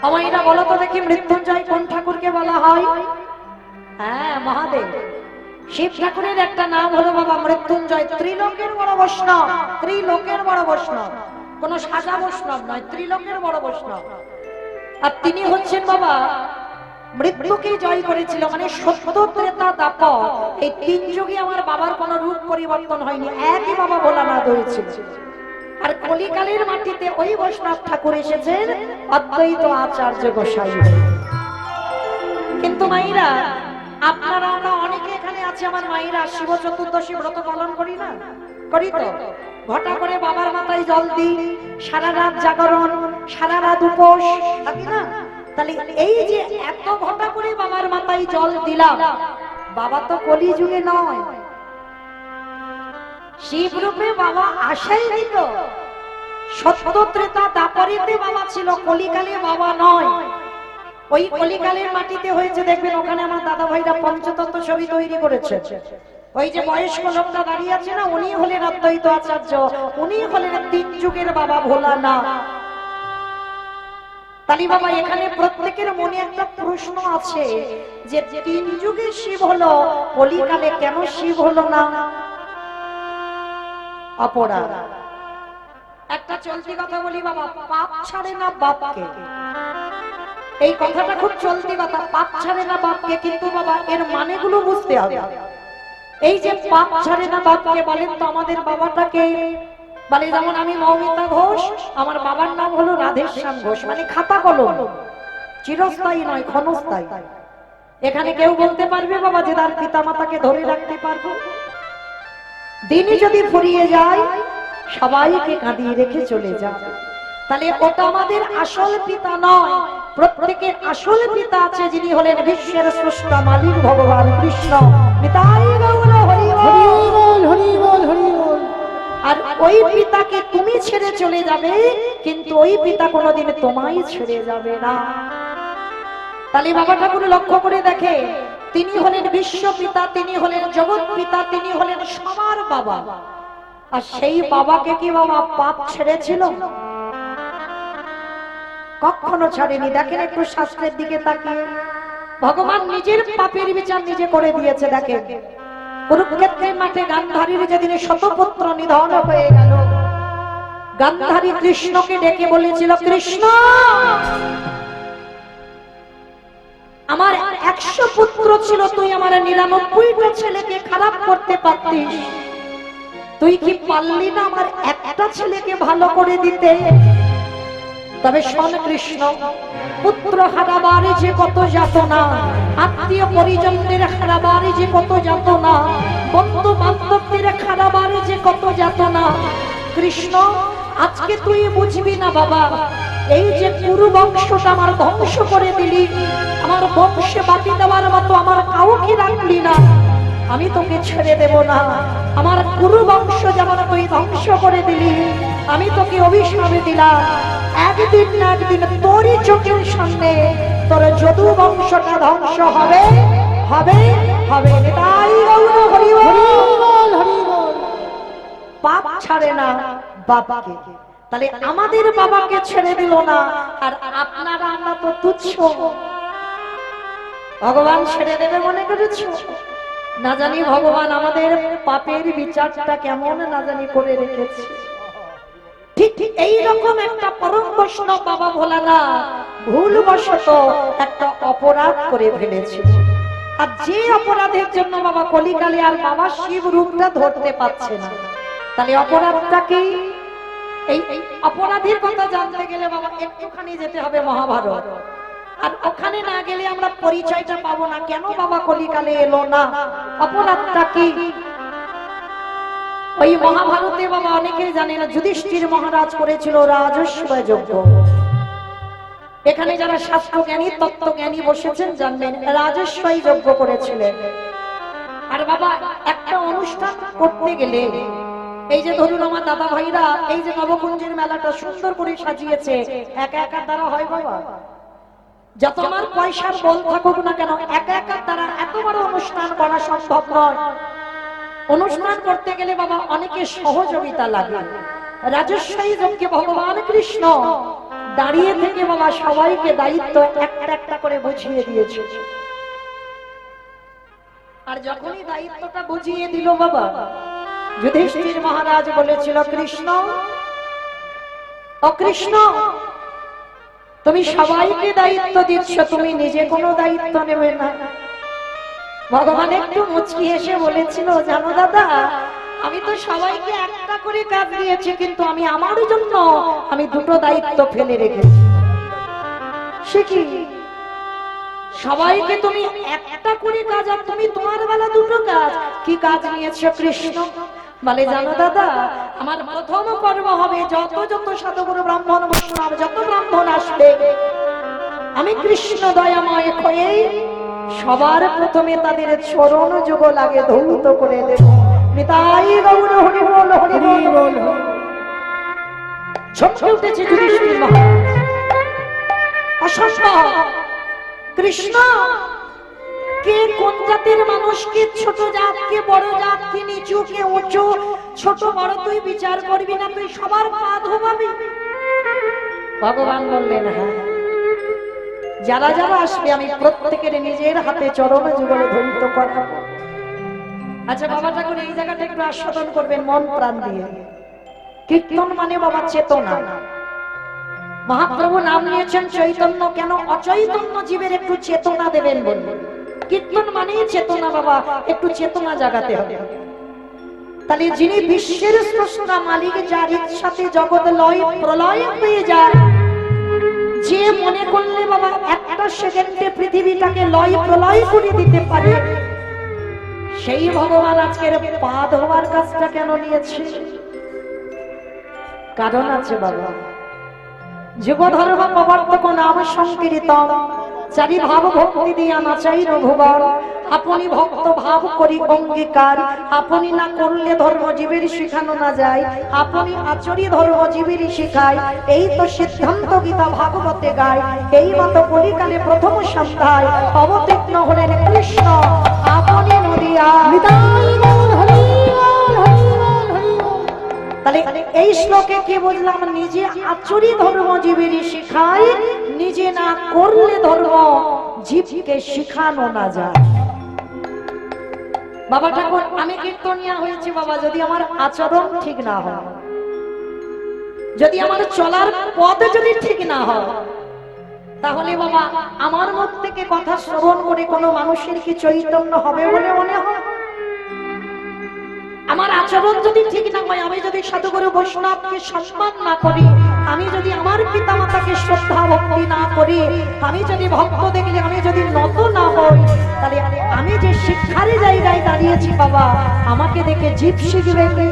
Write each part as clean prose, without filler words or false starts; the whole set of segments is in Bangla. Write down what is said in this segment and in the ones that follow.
আমাইরা বলো তো দেখি মৃত্যুঞ্জয় কোন ঠাকুরকে বলা হয়? হ্যাঁ, মহাদেব। শিব ঠাকুরের একটা নাম হলো বাবা মৃত্যুঞ্জয়। ত্রিলোকের বড় বৈষ্ণব, ত্রিলোকের বড় বৈষ্ণব, কোন সাজা বৈষ্ণব নয়, ত্রিলোকের বড় বৈষ্ণব। আর তিনি হচ্ছেন বাবা মৃত্যুকে জয় করেছিল, মানে সত্য ত্রেতা দাপর এই তিন যুগে আমার বাবার কোন রূপ পরিবর্তন হয়নি, একই বাবা ভোলানাথ হয়েছিল। আর কলিকালের মাটিতে ওই বৈষ্ণব ঠাকুর এসেছেন অদ্বৈত আচার্য গোসাই। কিন্তু মাইরা আপনারা আমরা অনেকে এখানে আছে, আমার মাইরা শিব চতুর্দশী ব্রত পালন করি না? করি তো। ঘটা করে বাবার মাথায় জল দিই, সারা রাত জাগরণ, সারা রাত উপোস থাকি না? তাহলে এই যে এত ঘটা করে বাবার মাথায় জল দিলাম, বাবা তো কলি যুগে নয়, শিব রূপে বাবা আসেনি তো। সত্য ত্রেতা দাপরেতে বাবা ছিল, কলিকালে বাবা নয়। ওই কলিকালের মাটিতে হয়েছে, দেখবেন ওখানে আমার দাদা ভাইরা পঞ্চতত্ত্ব ছবি তৈরি করেছে। ওই যে বয়স্ক লোকটা দাঁড়িয়ে আছে না, উনি হলেন অদ্বৈত আচার্য, উনি হলেন তিন যুগের বাবা ভোলানাথ। তালি বাবা এখানে প্রত্যেকের মনে একটা প্রশ্ন আছে যে তিন যুগে শিব হলো, কলিকালে কেন শিব হলো না? অপরাধ। একটা চলতি কথা বলি বাবা, পাপ ছাড়ে না বাপকে। এই কথাটা খুব চলতি কথা, পাপ ছাড়ে না বাপকে, কিন্তু বাবা এর মানেগুলো বুঝতে হবে। এই যে পাপ ছাড়ে না বাপকে বলেন তো, আমাদের বাবাটাকে বলে, যেমন আমি মৌমিতা ঘোষ, আমার বাবার নাম হলো রাধেশ্যাম ঘোষ, মানে খাতা কলম, চিরস্থায়ী নয়, ক্ষণস্থায়ী। এখানে কেউ বলতে পারবে বাবা যে তার পিতা মাতাকে ধরে রাখতে পারবো? দিনই যদি ফুরিয়ে যায় সবাইকে কাঁদিয়ে রেখে চলে যাবে, তাহলে ওটা আমাদের আসল পিতা নয়। প্রত্যেকের আসল পিতা আছে, যিনি হলেন বিশ্বের স্রষ্টা মালিক ভগবান কৃষ্ণ। নিতাই গৌর হরি বল, হরি বল, হরি বল। আর ওই পিতাকে তুমি ছেড়ে চলে যাবে, কিন্তু ওই পিতা কোনোদিন তোমায় ছেড়ে যাবে না। তাহলে বাবা ঠাকুর লক্ষ্য করে দেখে, তিনি হলেন বিশ্ব পিতা, তিনি হলেন জগৎ পিতা, তিনি হলেন সবার বাবা। আর সেই বাবাকে কি বাবা পাপ ছেড়েছিল? কখনো ছাড়েনি। দেখেন একটু শাস্ত্রের দিকে তাকিয়ে, ভগবান নিজের পাপের বিচার নিজে করে দিয়েছে। দেখেন কুরুক্ষেত্রের মাঠে গান্ধারীর যেদিন শতপুত্র নিধন হয়ে গেল, গান্ধারী কৃষ্ণকে ডেকে বলেছিল, কৃষ্ণ আমার 100 পুত্র ছিল, তুই আমার 99টা ছেলেকে খারাপ করতে পারতিস, তুই কি পারলি না আমার একটা ছেলেকে ভালো করে দিতে? তবে শোন কৃষ্ণ, পুত্র হারাবারে যে কত যাতনা, আত্মীয় পরিজনদের হারাবারে যে কত যাতনা, বন্ধু বান্ধবদের হারাবারে যে কত যাতনা, কৃষ্ণ আজকে তুই বুঝবি না বাবা, এই যে কুরু বংশটা আমার ধ্বংস করে দিলি, আমার বংশে বাতি দেওয়ার মতো আমার কাউকে রাখলি না, আমি তোকে ছেড়ে দেব না। আমার কুরু বংশ যেমন তুই ধ্বংস করে দিলি, আমি তোকে অভিশাপ দিলাম, একদিন না একদিন তোরই চোখের সামনে তোর যদু বংশটা ধ্বংস হবে, হবে, হবে। তাই গৌর হরি বল, হরি বল। পাপ ছাড়ে না বাবাকে, তাহলে আমাদের বাবাকে ছেড়ে দিল না, আর আপনারা আমরা তো তুচ্ছ, ভগবান ছেড়ে দেবে মনে করেছ? না জানি ভগবান আমাদের পাপের বিচারটা কেমন না জানি করে রেখেছে। ঠিক ঠিক এইরকম একটা পরম বৈষ্ণব বাবা ভোলানাথ ভুলবশত একটা অপরাধ করে ফেলেছিল, আর যে অপরাধের জন্য বাবা কলিকালে আর বাবা শিব রূপটা ধরতে পারছে না। তাহলে অপরাধটা কি? এই অপরাধের কথা জানতে গেলে বাবা একটুখানি যেতে হবে মহাভারত, আর ওখানে না গেলে আমরা পরিচয়টা পাবো না, কেন বাবা কলিকালে এলো না, অপরাধটা কি। ওই মহাভারতে বাবা অনেকেই জানে না, যুধিষ্ঠির মহারাজ করেছিল রাজস্বয় যজ্ঞ। এখানে যারা শাস্ত্র জ্ঞানী তত্ত্ব জ্ঞানী বসেছেন জানবেন, রাজস্বয় যজ্ঞ করেছিলেন। আর বাবা একটা অনুষ্ঠান করতে গেলে, এই যে ধরুন আমার দাদা ভাইরা এই যে নবকুঞ্জের মেলাটা সুন্দর করে সাজিয়েছে, একা একা দ্বারা হয় বাবা? যত আমার পয়সার বল থাকুক না কেন, একা একা দ্বারা এত বড় অনুষ্ঠান করা সম্ভব নয়। অনুষ্ঠান করতে গেলে বাবা অনেকে সহযোগিতা লাগে। রাজস্বী যজ্ঞে ভগবান কৃষ্ণ দাঁড়িয়ে থেকে বাবা সবাইকে দায়িত্ব একটা একটা করে বুঝিয়ে দিয়েছে। আর যখনই দায়িত্বটা বুঝিয়ে দিল বাবা, যুধিষ্ঠির মহারাজ বলেছিল, কৃষ্ণ ও কৃষ্ণ, তুমি সবাইকে দায়িত্ব দিচ্ছ, তুমি নিজে কোনো দায়িত্ব নেবে না। ভগবান একটু মুচকি এসে বলেছিল, জানো দাদা, আমি তো সবাইকে একটা করে কাজ দিয়েছি, কিন্তু আমি আমার জন্য আমি দুটো দায়িত্ব ফেলে রেখেছি। সে কি? সবাইকে তুমি একটা করে কাজ, আর তুমি তোমার বেলা দুটো কাজ। কি কাজ নিয়েছো কৃষ্ণ? বলে, জানো দাদা, আমার প্রথম কর্ম হবে, যত যত সাধুগুরু ব্রাহ্মণ বৈষ্ণব যত ব্রাহ্মণ আসবে, আমি কৃষ্ণ দয়াময় হয়ে সবার প্রথমে তাদের চরণ যুগল আগে ধৌত করে দেব। নিতাই গৌর হরি বল, হরি বল। চমকে উঠেছে যুধিষ্ঠির মহারাজ, অসম্ভব! কৃষ্ণ কে কোন জাতের মানুষ, কে ছোট জাত, কে বড় জাত, কে নিচু, কে উঁচু, ছোট বড় তুই বিচার করবি না, তুই সবার পা ধোবাবি। ভগবান বললেন, হ্যাঁ, যারা যারা আসবে আমি প্রত্যেকের নিজের হাতে চরণ যুগলে ধৌত করাবো। আচ্ছা বাবা ঠাকুর, এই জায়গাটা একটু আস্বাদন করবেন মন প্রাণ দিয়ে। কীর্তন মানে বাবা চেতনা। মহাপ্রভু নাম নিয়েছেন চৈতন্য, কেন অচৈতন্য জীবের একটু চেতনা দেবেন বললেন। কীর্তন মানেই চেতনা বাবা, একটু চেতনা জাগাতে হবে। তাহলে যিনি বিশ্বের স্রষ্টা মালিক, যার ইচ্ছাতে জগৎ লয় প্রলয় হয়ে যায়, যে মনে করলে বাবা একটা সেকেন্ডে পৃথিবীটাকে লয় প্রলয় করে দিতে পারে, সেই ভগবান আজকের পা ধোয়ার কাজটা কেন নিয়েছে? কারণ আছে বাবা। যুগ ধর্ম প্রবর্তক নাম সংকীর্তন, চারি ভাব ভক্তি দিয়া নাচাই রঘুবর। আপনি ভক্ত ভাব করি অঙ্গীকার, আপনি না করলে ধর্ম জীবের শিখানো না যায়, আপনি আচরি ধর্ম জীবের শিখায়। এই তো সিদ্ধান্ত গীতা ভাগবতে গায়, এই মতো কলিকালে প্রথম সন্ধ্যায় অবতীর্ণ হলেন কৃষ্ণ আপনি নদিয়া। তাহলে এই শ্লোকে কি বুঝলাম? নিজে আচরি ধর্ম জীবের শিখায়, নিজে না করলে ধর্ম জীবকে শিখানো না যায়। বাবা ঠাকুর, আমি কীর্তনিয়া হয়েছি বাবা, যদি আমার আচরণ ঠিক না হয়, যদি আমার চলার পথ যদি ঠিক না হয়, তাহলে বাবা আমার মুখ থেকে কথা শ্রবণ করে কোনো মানুষের কি চৈতন্য হবে বলে মনে হয়? আমার আচরণ যদি ঠিক না হয়, আমি যদি সাধুগুরু বৈষ্ণবকে সম্মান না করি, আমি যদি আমার পিতা মাতাকে শ্রদ্ধা ভক্তি না করি, আমি যদি ভক্ত দেখলে আমি যদি নত না হই, তাহলে আমি যে শিক্ষার জায়গায় দাঁড়িয়েছি বাবা, আমাকে দেখে জীব শিখবে।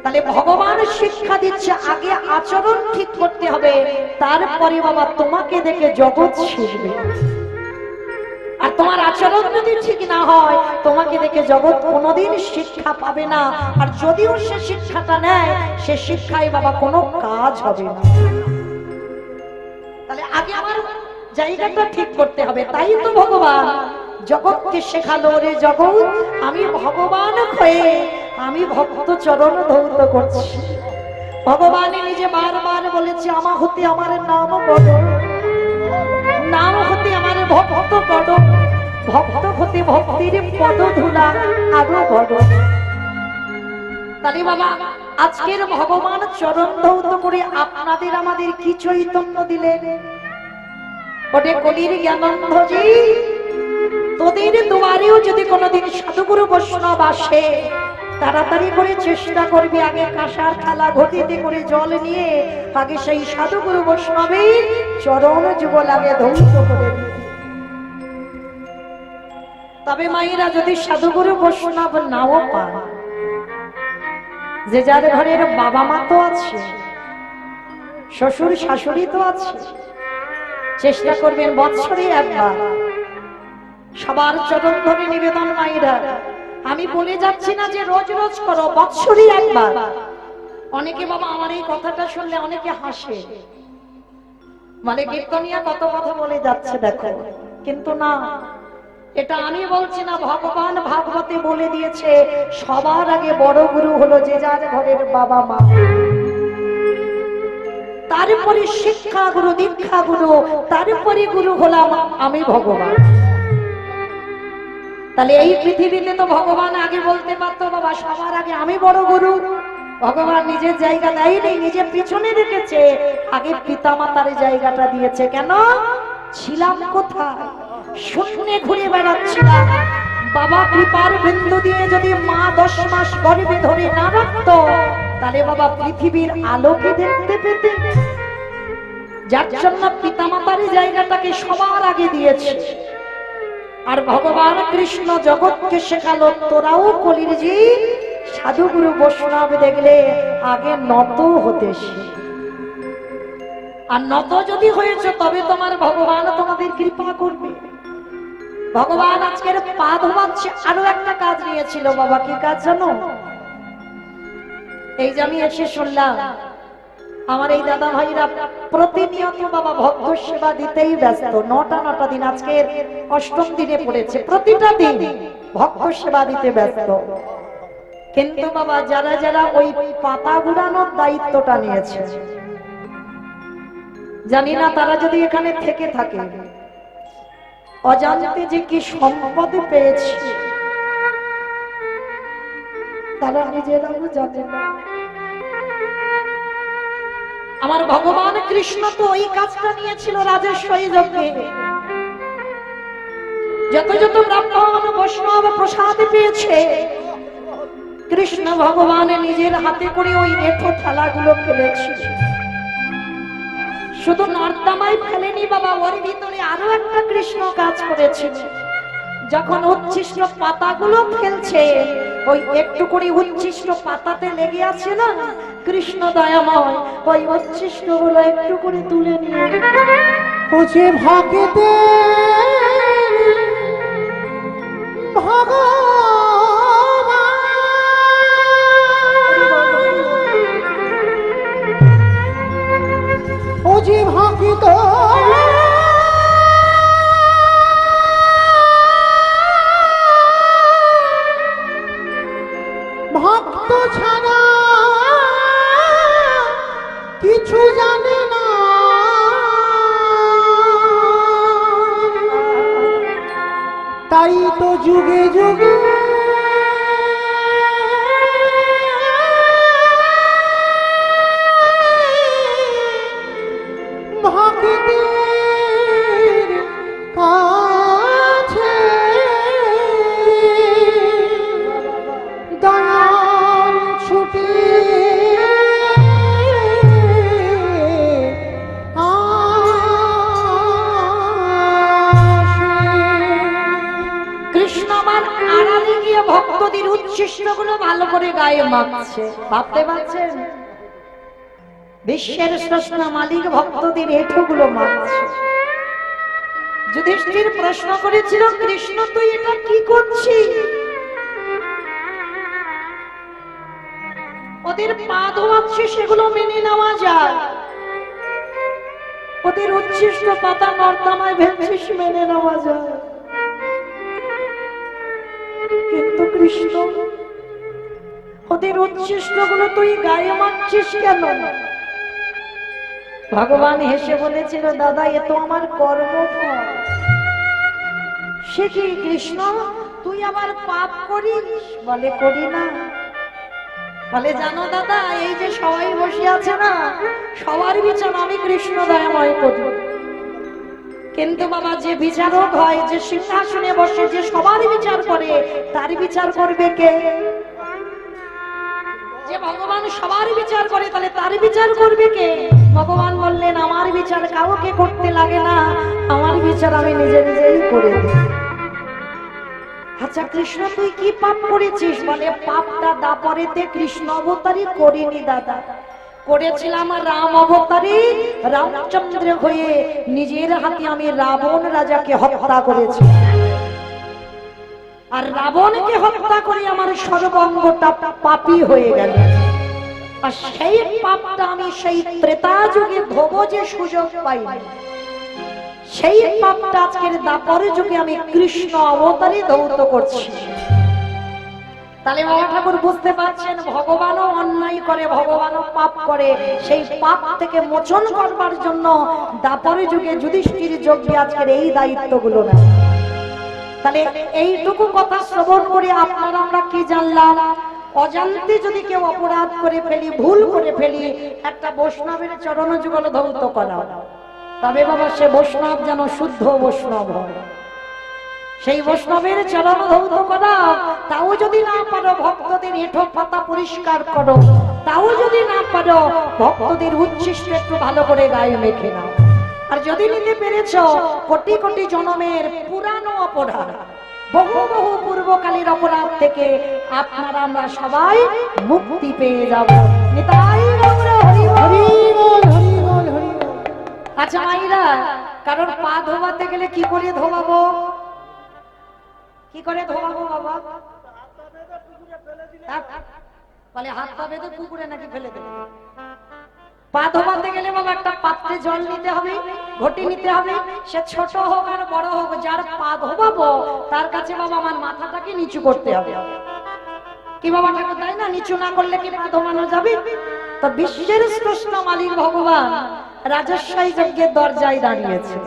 তাহলে ভগবান শিক্ষা দিচ্ছে আগে আচরণ ঠিক করতে হবে, তারপরে বাবা তোমাকে দেখে জগৎ শিখবে। আর তোমার আচরণ যদি ঠিক না হয়, তোমাকে দেখে জগৎ কোনোদিন শিক্ষা পাবে না। আর যদিও সে শিক্ষাটা নেয়, সে শিক্ষায় বাবা কোনো কাজ হবে না। তাহলে আগে আমার জায়গাটা ঠিক করতে হবে। তাই তো ভগবান জগৎকে শেখালো, রে জগৎ আমি ভগবান হয়ে আমি ভক্ত চরণ ধৌত করছি। ভগবান নিজে বারবার বলেছে, আমা হতে আমার নাম বড়, নাম হতে আমার ভক্ত বড়, ভক্ত হতে ভক্তির পদ ধুলা আরো বড়। তাহলে বাবা আজকের ভগবান চরণ ধৌত করে আপনাদের আমাদের কি চৈতন্য দিলেন? ওরে কলির জ্ঞানন্ধজি, তোদের দুয়ারেও যদি কোনোদিন সাধুগুরু বৈষ্ণব আসে, তাড়াতাড়ি করে চেষ্টা করবি আগে কাঁসার থালা ঘটিতে করে জল নিয়ে আগে সেই সাধুগুরু বৈষ্ণবের চরণ যুগল আগে ধৌত করে দিবি। তবে মায়েরা যদি সাধুগুরু বৈষ্ণব নাও পান, যে যার ঘরের বাবা মা তো আছে, শ্বশুর শাশুড়ি তো আছে, চেষ্টা করবেন বৎসরে একবার সবার চরণ ধরে নিবেদন। মায়েরা আমি বলে যাচ্ছি না যে রোজ রোজ করো, বৎসরে একবার। অনেকে বাবা আমার এই কথাটা শুনলে অনেকে হাসে, মানে কীর্তনিয়া কত কথা বলে যাচ্ছে দেখো, কিন্তু না, এটা আমি বলছি না, ভগবান ভাগবতে বলে দিয়েছে সবার আগে বড় গুরু হলো যে যার ঘরের বাবা মা। তারপরে শিক্ষা গুরু, দীক্ষা গুরু, তারপরে গুরু হলাম আমি ভগবান। তাহলে এই পৃথিবীতে তো ভগবান আগে বলতে পারতো বাবা সবার আগে আমি বড় গুরু। ভগবান নিজের জায়গা দেয়নি, নিজের পিছনে রেখেছে, আগে পিতামাতার জায়গাটা দিয়েছে। কেন? ছিলাম কোথায়? শূন্যে ঘুরে বেড়াচ্ছিলাম। বাবা কৃপার বিন্দু দিয়ে যদি মা 10 মাস গর্ভে ধরে না রাখতো, তাহলে বাবা পৃথিবীর আলোকে দেখতে পেতে। যার জন্য পিতামাতার জায়গাটাকে সবার আগে দিয়েছে। আর ভগবান কৃষ্ণ জগৎকে শেখালো, তোরাও কলির জীব, সাধুগুরু বৈষ্ণব দেখলে আগে নত হতে শিখ। আর নত যদি হয়েছে তবে তোমার ভগবান তোমাদের কৃপা করবে। ভগবান আজকের পা ধোয়াচ্ছে, আরো একটা কাজ নিয়েছিল বাবা। কি কাজ জানো? এই যে আমি এসে শুনলাম আমার এই দাদা ভাইরা প্রতিনিয়ত বাবা ভক্ত সেবা দিতেই ব্যস্ত। 9টা দিন, আজকের 8ম দিনে পড়েছে, প্রতিটা দিন ভক্ত সেবা দিতে ব্যস্ত। কিন্তু বাবা যারা যারা ওই পাতা গুড়ানোর দায়িত্বটা নিয়েছে, জানি না তারা যদি এখানে থেকে থাকে, অজান্তে যে কি সম্পদ পেয়েছে তারা নিজেরাও জানে না। আমার ভগবান কৃষ্ণ তো ওই কাজটা নিয়েছিল রাজেশ্বরী যজ্ঞে। যত যত ব্রাহ্মণ বৈষ্ণব প্রসাদ পেয়েছে, কৃষ্ণ ভগবান নিজের হাতে করে ওই এঁঠো থালাগুলো ফেলেছে। শুধু নর্দমায় ফেলেনি বাবা, ওর ভিতরে আরো একটা কৃষ্ণ কাজ করেছিল। যখন উচ্ছিষ্ট পাতাগুলো ফেলছে, ওই একটু করে উচ্ছিষ্ট পাতাতে লেগে আছে না, কৃষ্ণ দয়াময় ওই উচ্ছিষ্ট গুলো একটু করে তুলে নিয়ে যে ভাগেতে ও যে ভাগিত ভক্ত ছাড়া কিছু জানে না, তাই তো যুগে যুগে ভক্তের কাছে দয়াল ছুটে কৃষ্ণ আমার আড়ালে গিয়ে ভক্তদের উচ্ছিষ্ট গুলো ভালো করে গায়ে মাখছে। ভাবতে পারছেন? বিশ্বের স্রষ্টা মালিক ভক্তদের এঁঠোগুলো মাখছে। যুধিষ্ঠির প্রশ্ন করেছিল, কৃষ্ণ তুই এটা কি করছিস? ওদের পা ধোয়াচ্ছে, সেগুলো মেনে নেওয়া যায়। ওদের উচ্ছিষ্ট পাতা নর্দমায় ফেলছিস, মেনে নেওয়া যায়। কিন্তু কৃষ্ণ ওদের উচ্ছিষ্ট গুলো তুই গায়ে মাখছিস কেন? ভগবান হেসে বলেছিল, দাদা এ তো আমার কর্মফল। সে কি কৃষ্ণ তুই আবার পাপ করিস? বলে করি না। বলে জানো দাদা, এই যে সবাই বসে আছে না, সবার বিচার আমি কৃষ্ণ দয়াময় করি। কিন্তু বাবা যে বিচারক হয়, যে সিংহাসনে বসে, যে সবার বিচার করে, তার বিচার করবে কে? যে ভগবান সবার বিচার করে, তাহলে তার বিচার করবে কে? ভগবান বললেন, আমার বিচার কাউকে করতে লাগে না, আমার বিচার আমি নিজে নিজেই করে দিই। আচ্ছা কৃষ্ণ তুই কি পাপ করেছিস? বলে পাপটা দাপরেতে কৃষ্ণ অবতারই করিনি দাদা, করেছিলাম রাম অবতারে, রামচন্দ্র হয়ে নিজের হাতে আমি রাবণ রাজাকে হত্যা করেছি। আর রাবণকে হত্যা করে আমার সর্বাঙ্গটা পাপী হয়ে গেল। আর সেই পাপটা আমি সেই ত্রেতা যুগে ধোবো যে সুযোগ পাই, সেই পাপটা আজকের দাপর যুগে আমি কৃষ্ণ অবতারে ধৌত করছি। তাহলে বাবা ঠাকুর বুঝতে পারছেন ভগবানও অন্যায় করে, ভগবানও পাপ করে। সেই পাপ থেকে মোচন করবার জন্য দাপরে যুগে যুধিষ্ঠির যজ্ঞে আজকের এই দায়িত্বগুলো নেয়। তাহলে এইটুকু কথা শ্রবণ করে আপনারা আমরা কি জানলাম? অজান্তে যদি কেউ অপরাধ করে ফেলি, ভুল করে ফেলি, একটা বৈষ্ণবের চরণ যুগল ধৌত করা, তবে বাবা সে বৈষ্ণব যেন শুদ্ধ বৈষ্ণব হয়। সেই বৈষ্ণবের চরণ ধৌত করা, তাও যদি না পারো ভক্তদের এঁঠো পাতা পরিষ্কার করো, তাও যদি না পারো ভক্তদের উচ্ছিষ্ট একটু ভালো করে গায়ে মেখে নাও। আর যদি নিতে পেরেছ কোটি কোটি জন্মের পুরানো অপরাধ, বহু বহু পূর্বকালের অপরাধ থেকে আপনারা আমরা সবাই মুক্তি পেয়ে যাব। নিতাই গৌর হরি হরি বল, হরি বল, হরি বল। আচ্ছা মাইরা, কারণ পা ধোয়াতে গেলে কি করে ধোয়াবো? কি করে ধোয়াবো বাবা? বলে হাত পা বেঁধে পুকুরে নাকি ফেলে দেবে? পা ধোয়াতে গেলে বাবা একটা পাত্রে জল নিতে হবে, ঘটি নিতে হবে, সে ছোট হোক আর বড় হোক, যার পা ধোয়াবো তার কাছে বাবা আমার মাথাটাকে নিচু করতে হবে। কি বাবা ঠাকুর তাই না? নিচু না করলে কি পা ধোয়ানো যাবে? তো বিশ্বের স্রষ্টা মালিক ভগবান রাজস্বাই যজ্ঞের দরজায় দাঁড়িয়েছে।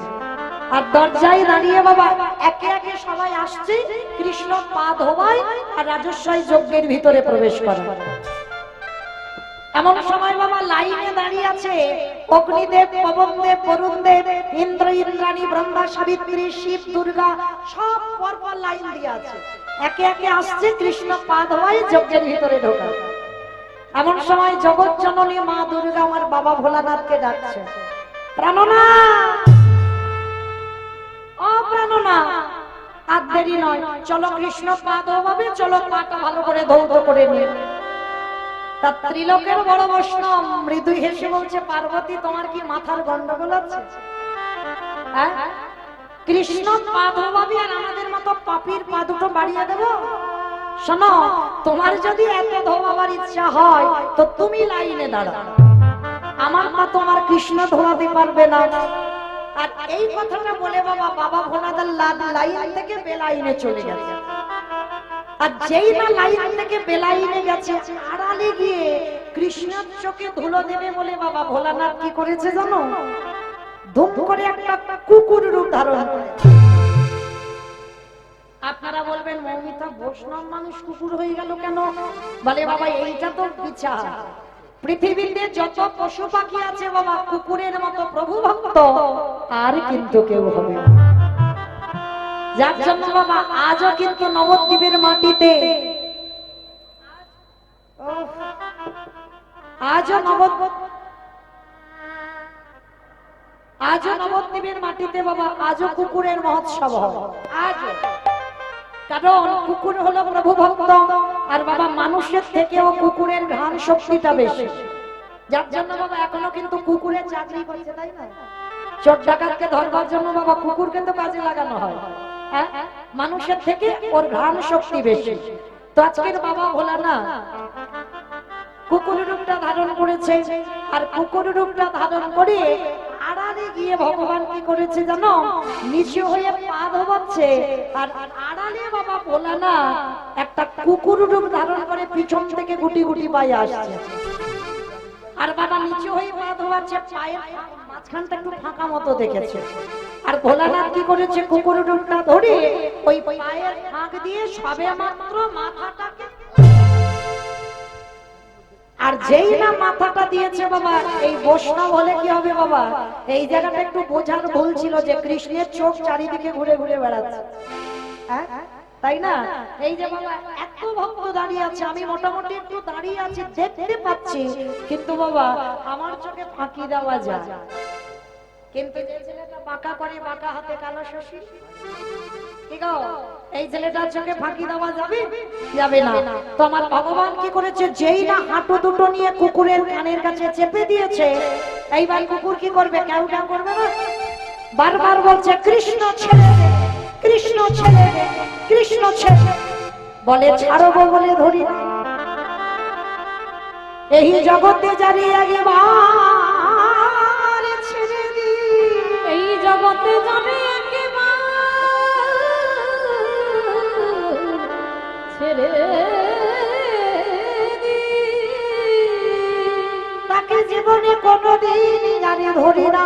আর দরজায় দাঁড়িয়ে বাবা একে একে সবাই আসছে, কৃষ্ণ পা ধোয়ায় আর রাজস্বাই যজ্ঞের ভিতরে প্রবেশ করে। এমন সময় বাবা লাইনে দাঁড়িয়ে আছে অগ্নিদেব, পবনদেব, বরুণদেব, ইন্দ্র, ইন্দ্রাণী, ব্রহ্মা, সাবিত্রী, শিব, দুর্গা, সব পরপর লাইন দিয়ে আছে। একে একে আসছে কৃষ্ণ পা ধোয়ায় যজ্ঞের ভিতরে ঢোকা। এমন সময় জগৎ জননী মা দুর্গা আমার বাবা ভোলানাথকে ডাকছে, প্রাণনাথ, ও প্রাণনাথ, আর দেরি নয়, চলো কৃষ্ণ পা ধোয়াবে, চলো পাটা ভালো করে ধৌত করে নিয়ে। তার ত্রিলোকের বড় বৈষ্ণব মৃদু হেসে বলছে, পার্বতী তোমার কি মাথার গন্ডগোল আছে? কৃষ্ণ পা ধোয়াবে আর আমাদের মতো পাপীর পা দুটো বাড়িয়ে দেব? শোনো, তোমার যদি এত ধোয়াবার ইচ্ছা হয় তো তুমি লাইনে দাঁড়াও, আমার পা তোমার কৃষ্ণ ধোয়াতে পারবে না। আর এই কথাটা বলে বাবা বাবা ভোলাদার লাইন থেকে বেলাইনে চলে গেছে। আর যেই না লাইন থেকে বেলাইনে গেছে, আড়ালে গিয়ে কৃষ্ণের চোখে ধুলো দেবে বলে বাবা ভোলানাথ কি করেছে জানো? ধুম করে একটা কুকুর রূপ ধারণ করেছে। আপনারা বলবেন মৌমিতা বৈষ্ণব মানুষ কুকুর হয়ে গেল কেন? বলে বাবা এইটা তো বিচার। পৃথিবীতে যত পশু পাখি আছে বাবা কুকুরের মতো প্রভু ভক্ত আর কিন্তু কেউ হবে না। যার জন্য বাবা আজও কিন্তু নবদ্বীপের মাটিতে, আজও নবদ্বীপের মাটিতে বাবা আজও কুকুরের মহোৎসব হয়। আজও, কারণ কুকুর হলো প্রভু ভক্ত, আর বাবা মানুষের থেকেও কুকুরের ঘ্রাণ শক্তিটা বেশি। যার জন্য বাবা এখনো কিন্তু কুকুরের চাকরি করছে, তাই না? চোর ডাকাতকে ধরবার জন্য বাবা কুকুর কিন্তু কাজে লাগানো হয়। মানুষের থেকে ওর ঘ্রাণ শক্তি বেশি। তো আজকের বাবা ভোলানাথ কুকুর রূপটা ধারণ করেছে, আর কুকুর রূপটা ধারণ করে আড়ালে গিয়ে ভগবান কি করেছে জানো? নিচু হয়ে পা ধোয়াচ্ছে, আর আড়ালে বাবা ভোলানাথ একটা কুকুর রূপ ধারণ করে পিছন থেকে গুটি গুটি পায়ে আসছে। আর বাবা নিচু হয়ে পা ধোয়াচ্ছে, পায়ের মাঝখানটা একটু ফাঁকা মতো দেখেছে। আর ভোলানাথ কি করেছে? কুকুর রূপটা ধরে ওই পায়ের ফাঁক দিয়ে সবে মাত্র মাথাটাকে, আর যেই না মাথাটা দিয়েছে বাবা, এই বৈষ্ণব হলে কি হবে বাবা? এই জায়গাটা একটু বোঝার ভুল ছিল যে কৃষ্ণের চোখ চারিদিকে ঘুরে ঘুরে বেড়াচ্ছে, তাই না? এই যে বাবা এত ভক্ত দাঁড়িয়ে আছে, আমি মোটামুটি একটু দাঁড়িয়ে আছি, দেখতে পাচ্ছি, কিন্তু বাবা আমার চোখে ফাঁকি দেওয়া যায়। কিন্তু যে ছেলেটা বাঁকা করে, বাঁকা হাতে কালো শশী, এই ছেলেটার চোখে ফাঁকি দেওয়া যাবে? যাবে না। তো আমার ভগবান কি করেছে? যেই না হাঁটু দুটো নিয়ে কুকুরের কানের কাছে চেপে দিয়েছে, এইবার কুকুর কি করবে? কেউ কেউ করবে না, বারবার বলছে কৃষ্ণ ছেড়ে দে, কৃষ্ণ ছেড়ে দে, কৃষ্ণ ছেড়ে। বলে ছাড়বো বলে ধরি না, এই জগতে জানি একবার ছেড়ে দি, এই জগতে জানি একবার ছেড়ে তারে ধরি না,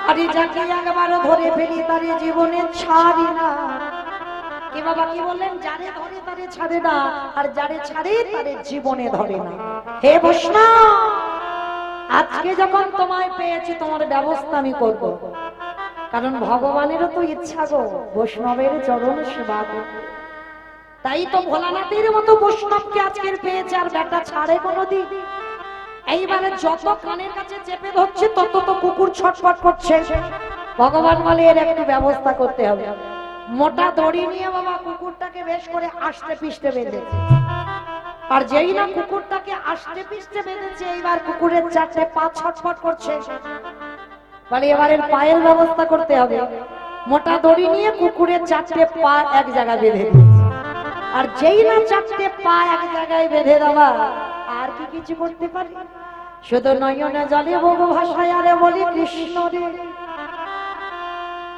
আরে যাকে একবার ধরে ফেলি তারে জীবনে ছাড়ি না। কি বাবা কি বললেন? যারে ধরে তারে ছাড়ে না, আর যারে ছাড়ে তারে জীবনে ধরে না। হে বৈষ্ণব, আজকে যখন তোমায় পেয়েছি তোমার ব্যবস্থা আমি করব, কারণ ভগবানেরও তো ইচ্ছা গো বৈষ্ণবের চরণ সেবা করব। তাই তো ভোলানাথের মতো বৈষ্ণবকে আজকের পেয়েছে, আর বেটা ছাড়ে কোনোদিন। এইবারে যত কানের কাছে চেপে ধরছে তত তো কুকুর ছটফট করছে। ভগবান বলে এর একটু ব্যবস্থা করতে হবে। মোটা দড়ি নিয়ে বাবা কুকুরটাকে বেশ করে আষ্টে পিষ্টে বেঁধেছে, আর যেই না কুকুরটাকে আষ্টে পিষ্টে বেঁধেছে, এইবার কুকুরের চারটে পা ছটফট করছে। বলে এবারের পায়ের ব্যবস্থা করতে হবে। মোটা দড়ি নিয়ে কুকুরের চারটে পা এক জায়গায় বেঁধে দিয়েছে, আর যেই না চারটে পা এক জায়গায় বেঁধে দেওয়া, আর কি কিছু করতে পারি? শুধু নয়নে জলে বহু ভাষায় আরে বলি কৃষ্ণ রে,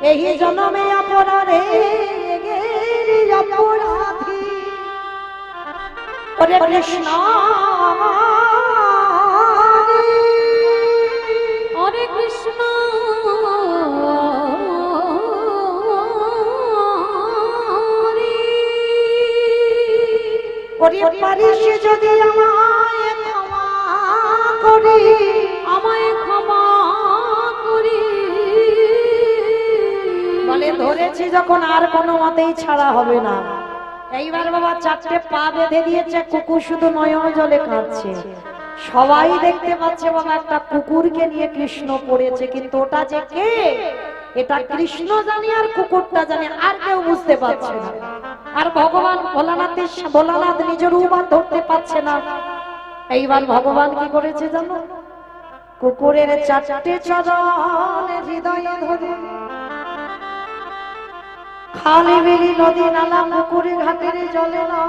এই জন্মে অপরাধে অপরাধী, ওরে কৃষ্ণ হরে কৃষ্ণ ওরে পারিস যদি আমায় ক্ষমা করি, আমায় ক্ষমা করি। বলে ধরেছি যখন আর কোনো মতেই ছাড়া হবে না। এইবার বাবা চারটে পা বেঁধে দিয়েছে, কুকুর শুধু নয়ন জলে কাঁদছে। সবাই দেখতে পাচ্ছে বাবা একটা কুকুরকে নিয়ে কৃষ্ণ পড়েছে, কিন্তু ওটা যে কে এটা কৃষ্ণ জানে আর কুকুরটা জানে, আর কেউ বুঝতে পারছে না। আর ভগবান ভোলানাথ নিজের রূপ আর ধরতে পারছে না। এইবার ভগবান কি করেছে জানো? কুকুরের চারটে চরণ হৃদয়ে ধরে খালি বিলি নদী নালা পুকুরে ঘাটের জলে না,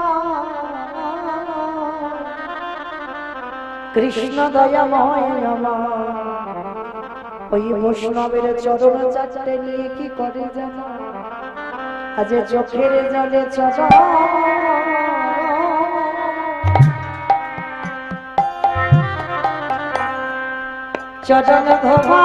কৃষ্ণ দয়াময় আমার ওই বৈষ্ণবের চরণ চারটে নিয়ে কি করে জানো? আজ চোখের জলে চরণ ধোবা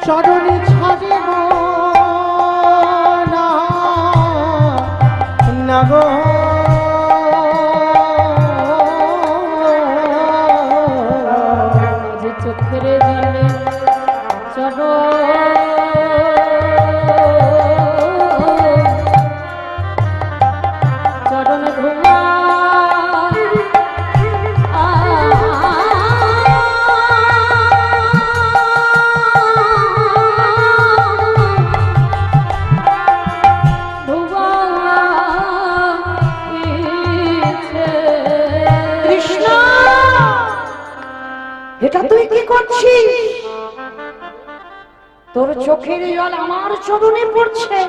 চরণে ছাড়ে না গো, যে চোখের জলে চরণ ধোয়া এটা তুই কি করছিস? তোর চোখের জল আমার চরণে পড়ছে।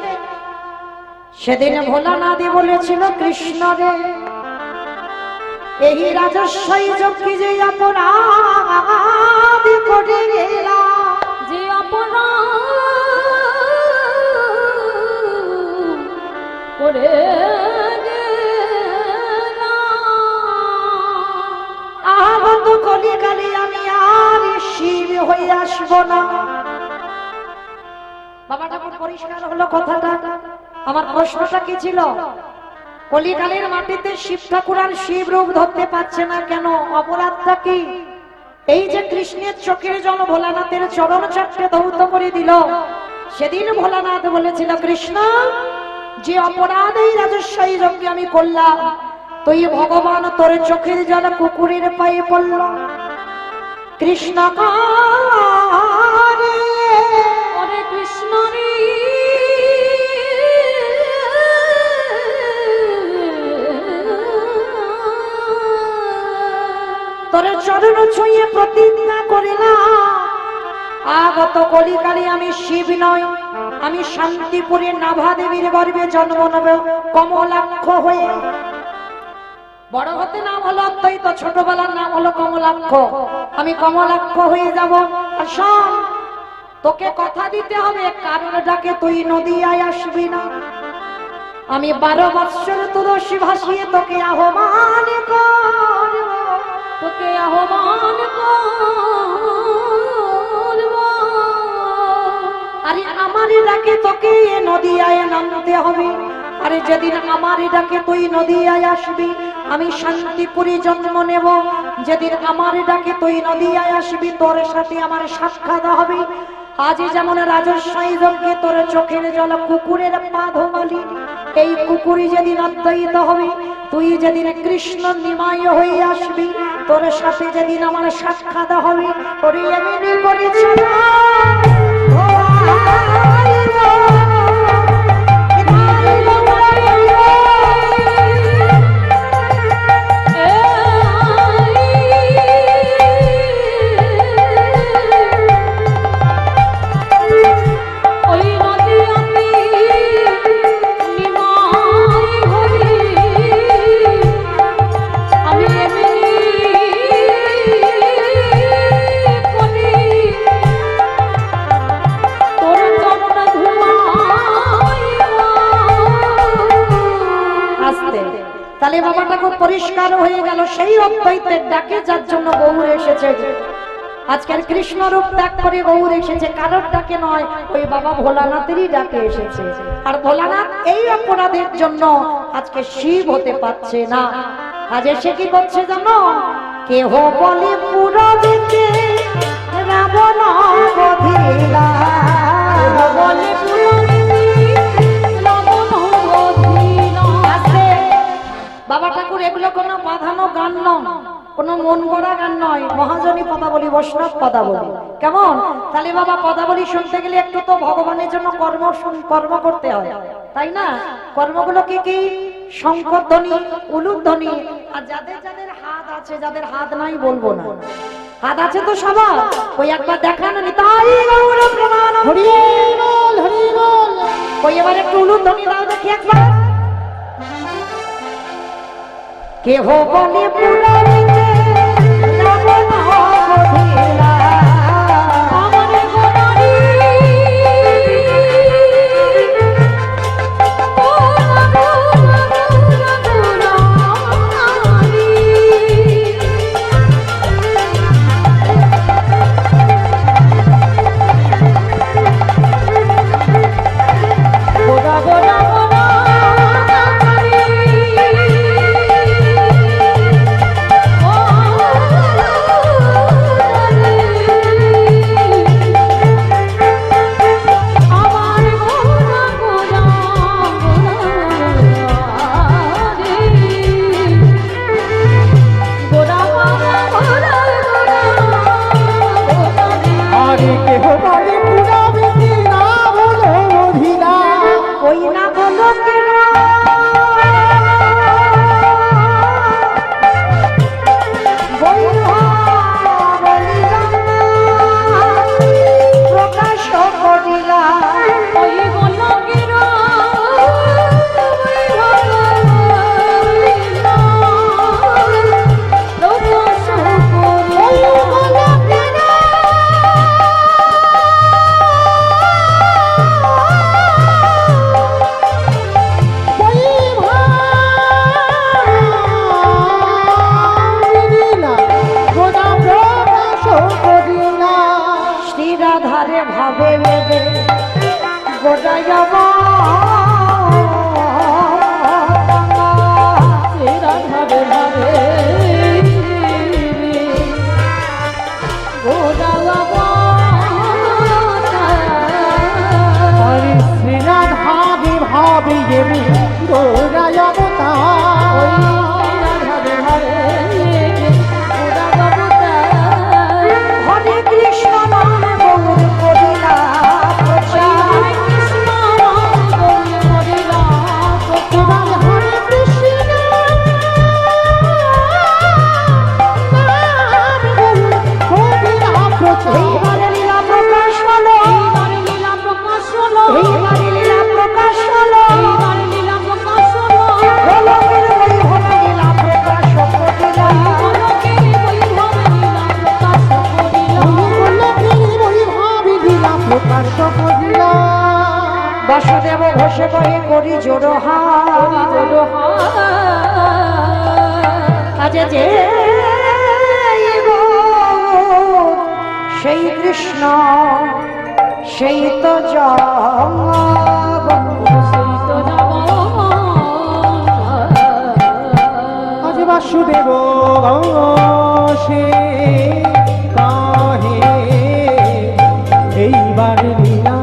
সেদিন ভোলানাথ বলেছিল কৃষ্ণ রে, এই রাজস্বই যজ্ঞে যে অপরাধ করে গেলাম, যে অপরাধ করে কলিকালে আমি আর শিব হয়ে আসবো না। বাবা ঠাকুর পরিষ্কার হলো কথাটা। আমার প্রশ্নটা কি ছিল? কলিকালের মাটিতে শিব ঠাকুর আর শিব রূপ ধরতে পারছে না কেন? অপরাধটা কি? এই যে কৃষ্ণের চোখের জল ভোলানাথের চরণ চারটে ধৌত করে দিল, সেদিন ভোলানাথ বলেছিল কৃষ্ণ যে অপরাধ এই রাজস্বই যজ্ঞে আমি করলাম, তুই ভগবান তোর চোখের জল কুকুরের পায়ে পড়ল। কৃষ্ণ ওরে কৃষ্ণ রে, তোর চরণ ছুঁয়ে প্রতিজ্ঞা করিলাম আগত কলিকালে আমি শিব নয়, আমি শান্তিপুরে নাভা দেবীর গর্ভে জন্ম নেব কমলাক্ষ হয়ে। বড় হতে নাম হলো অদ্বৈত, ছোটবেলার নাম হলো কমলাক্ষ। আমি কমলাক্ষ হয়ে যাব। আর শোন, তোকে কথা দিতে হবে কারণ ডাকে তুই নদীয়ায় আসবি না। আমি 12 বৎসর তুলসী ভাসিয়ে তোকে আহ্বান করব, তোকে আহ্বান করব। আরে আমারই ডাকে তোকে নদীয়ায় নামতে হবে। আরে যেদিন আমারই ডাকে তুই নদীয়ায় আসবি আমি শান্তিপুরে জন্ম নেব। যেদিন আমারই ডাকে তুই নদীয়ায় আসবি তোর সাথে আমার সাক্ষাৎ হবে। আজ যেমন রাজস্বাই যজ্ঞে তোর চোখের জল কুকুরের পা ধোবালি, এই কুকুরি যেদিন অদ্বৈত হবে, তুই যেদিন কৃষ্ণ নিমায় হয়ে আসবি তোর সাথে যেদিন আমার সাক্ষাৎ হবে। ওরে এমনি করেছি তাহলে বাবাটা খুব পরিষ্কার হয়ে গেল সেই অদ্বৈতের ডাকে যার জন্য গৌর এসেছে। আজকের কৃষ্ণ রূপ ত্যাগ করে গৌর এসেছে কারোর ডাকে নয়, ওই বাবা ভোলানাথেরই ডাকে এসেছে। আর ভোলানাথ এই অপরাধের জন্য আজকে শিব হতে পারছে না। আজ এসে কি করছে জানো? কেহ বলে পুরবিতে রাবণ বধিলা, বলে বাবা ঠাকুর এগুলো কোনো বাঁধানো গান নয়, কোনো মন গড়া গান নয়, মহাজনী পদাবলী, বৈষ্ণব পদাবলী। কেমন? তাহলে বাবা পদাবলী শুনতে গেলে একটু তো ভগবানের জন্য কর্ম করতে হয়, তাই না? কর্মগুলো কি কি? শঙ্খধ্বনি, উলুধ্বনি। আর যাদের যাদের হাত আছে, যাদের হাত নাই বলবো না, হাত আছে তো সবার, ওই একবার দেখানো নি তাই গৌর প্রমাণ। হরি বল, হরি বল। ওই এবার একটু উলুধ্বনি দাও দেখি একবার। কেহ বলে পুরবিতে রাবণ বধিলা, আমনে গোনারি গোনা গোনা গোনা গোনারি। গোনা গোনা গোনা গোনারি। ও কাজে যে সেই কৃষ্ণ সেই তো আজ বাসুদেব সে কাহে এইবার লীলা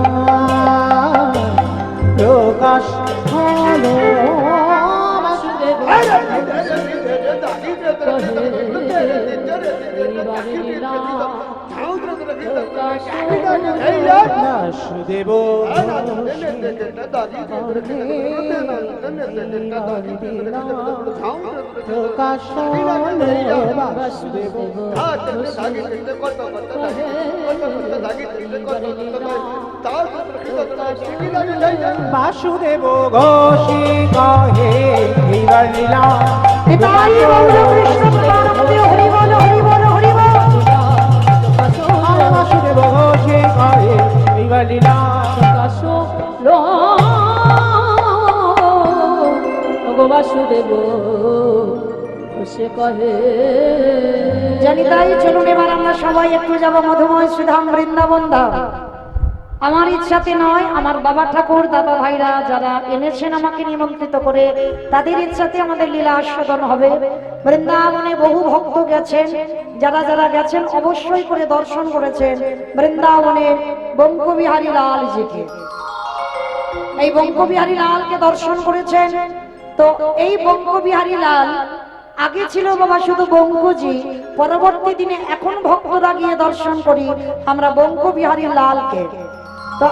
প্রকাশ হলো বাসুদেব প্রকাশ হলো বাসুদেব বাসুদেব ঘোষী কহে এইবার লীলা বাসুদেব ঘোষী কহে এইবার লীলা বাসুদেব সে কহে জানি তাই চলুন এবার আমরা সবাই একটু যাব মধুময় সুধাম বৃন্দাবন ধাম। আমার ইচ্ছাতে নয়, আমার বাবা ঠাকুর দাদা ভাইরা যারা এনেছেন আমাকে নিমন্ত্রিত করে, তাদের ইচ্ছাতে আমাদের লীলা আস্বাদন হবে। বৃন্দাবনে বহু ভক্ত গেছেন, যারা যারা গেছেন অবশ্যই করে দর্শন করেছেন বৃন্দাবনের বঙ্কবিহারী লালজিকে। এই বঙ্কবিহারী লালকে দর্শন করেছেন। তো এই বঙ্কবিহারী লাল আগে ছিল বাবা শুধু বঙ্কজি, পরবর্তী দিনে এখন ভক্তরা গিয়ে দর্শন করি আমরা বঙ্কবিহারী লালকে। তো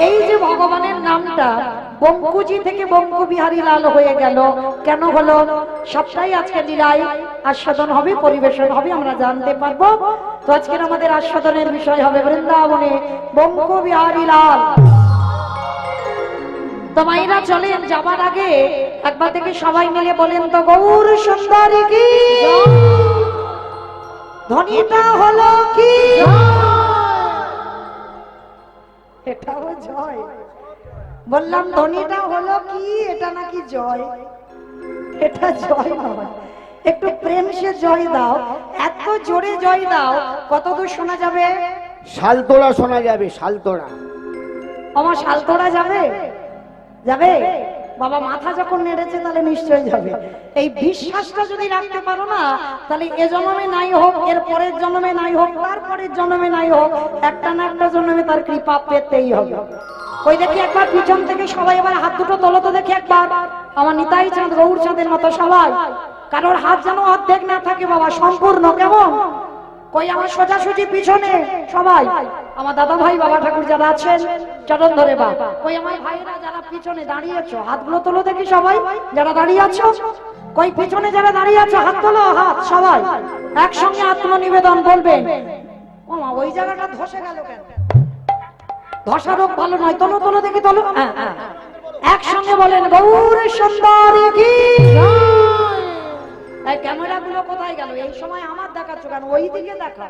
এই যে ভগবানের নামটা বঙ্কুজি থেকে বঙ্কবিহারী লাল হয়ে গেল, কেন হলো সবটাই আজকে লীলায় আস্বাদন হবে, পরিবেশন হবে, আমরা জানতে পারবো। তো আজকের আমাদের আস্বাদনের বিষয় হবে বৃন্দাবনে বঙ্কবিহারী লাল। তো মাইরা চলেন, যাবার আগে একবার থেকে সবাই মিলে বলেন তো গৌর সুন্দরী কি ধ্বনিটা হলো কি? এটাও জয়। বললাম ধ্বনিটা হলো কি, এটা নাকি জয়? এটা জয় বাবা, একটু প্রেম সে জয় দাও, এত জোরে জয় দাও, কতদূর শোনা যাবে? শালতোড়া শোনা যাবে, শালতোড়া। আমার শালতোড়া যাবে? যাবে বাবা, মাথা যখন নেড়েছে তাহলে নিশ্চয়ই যাবে। এই বিশ্বাসটা যদি রাখতে পারো না, তাহলে এ জন্মে নাই হোক, এর পরের জন্মে নাই হোক, তার পরের জন্মে নাই হোক, একটা না একটা জন্মে তার কৃপা পেতেই হবে। ওই দেখি একবার পিছন থেকে সবাই এবার হাত দুটো তোলো তো দেখি একবার, আমার নিতাই চাঁদ গৌর চাঁদের মতো সবাই, কারোর হাত যেন অর্ধেক না থাকে বাবা, সম্পূর্ণ। কেমন? কই আমার সোজাসুজি পিছনে সবাই, আমার দাদা ভাই বাবা ঠাকুর যারা আছেন চরণ ধরে বা, কই আমার ভাইরা যারা পিছনে দাঁড়িয়েছো হাতগুলো তোলো দেখি সবাই, যারা দাঁড়িয়ে আছো, কই পিছনে যারা দাঁড়িয়ে আছো হাত তোলো, হাত সবাই একসঙ্গে আত্মনিবেদন বলবেন। ও মা, ওই জায়গাটা ধসে গেল কেন? ধসা রোগ ভালো নয়, তোলো তোলো দেখি তোলো, একসঙ্গে বলেন গৌর সুন্দরী কি। এই ক্যামেরা গুলো কোথায় গেল? এই সময় আমার দেখাচ্ছ কেন? ওই দিকে দেখা,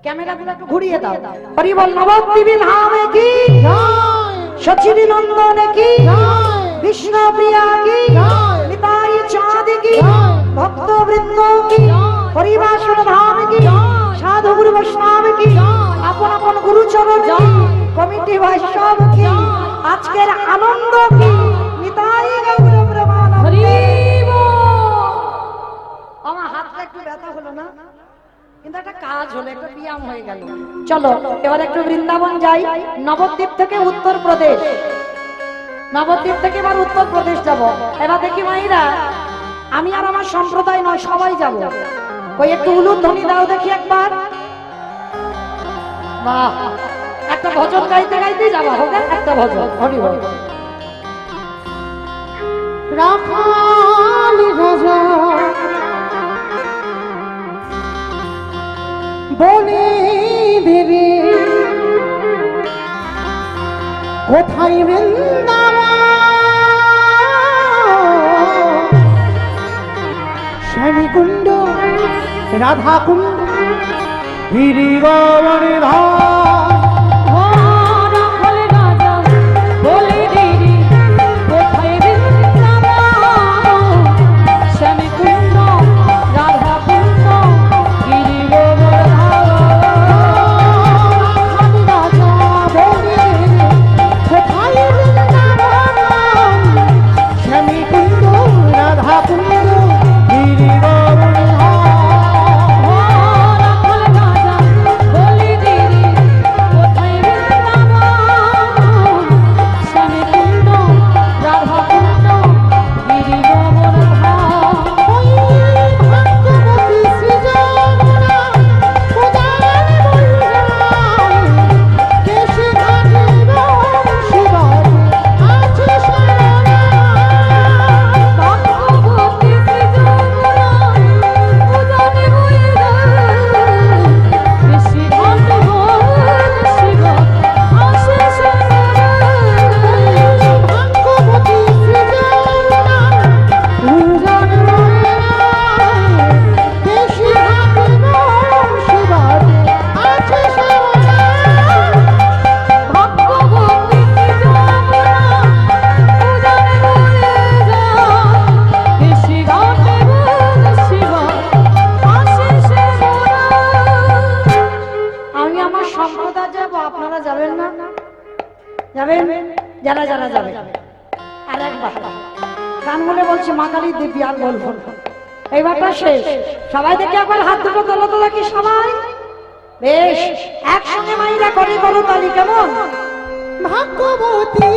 ক্যামেরা গুলো একটু ঘুরিয়ে দাও। হরি বল নবদ্বীপী ধামে কি, সচিনী নন্দনে কি, বিষ্ণু প্রিয়া কি, নিতাই চাঁদ কি, ভক্ত বৃন্দ কি, হরিবাসন ধাম কি, সাধু গুরু বৈষ্ণব কি, আপন আপন গুরুচরণ কি, কমিটি বৈষ্ণব কি, আজকের আনন্দ কি, নিতাই গৌর প্রেমানন্দ। আমার হাতটা একটু ব্যথা হলো না, কিন্তু একটা কাজ হলো, একটা ব্যায়াম হয়ে গেল। চলো এবার একটু বৃন্দাবন যাই। নবদ্বীপ থেকে উত্তরপ্রদেশ, নবদ্বীপ থেকে এবার উত্তরপ্রদেশ যাব। এবার দেখি মাইরা, আমি আর আমার সম্প্রদায় নয়, সবাই যাব। ওই একটু উলুর ধ্বনি দাও দেখি একবার। বাহ, একটা ভজন গাইতে গাইতে যাবা, হোক একটা ভজন। হরি বল। রাখালি রাজা বলে দেবে কোথায় বৃন্দাবন, শ্যামীকুণ্ড রাধাকুণ্ড গিরিগবন রাখাল রাজা বলে দেরি কোথায় বৃন্দাবন, মহাকালী দিব্যি, আর বলবো না। এইবারটা শেষ। সবাই দেখি একবার হাত দুটো তোলো তো দেখি সবাই। বেশ, একসঙ্গে মাইরা করে করো তালি, কেমন? ভাগ্যবতী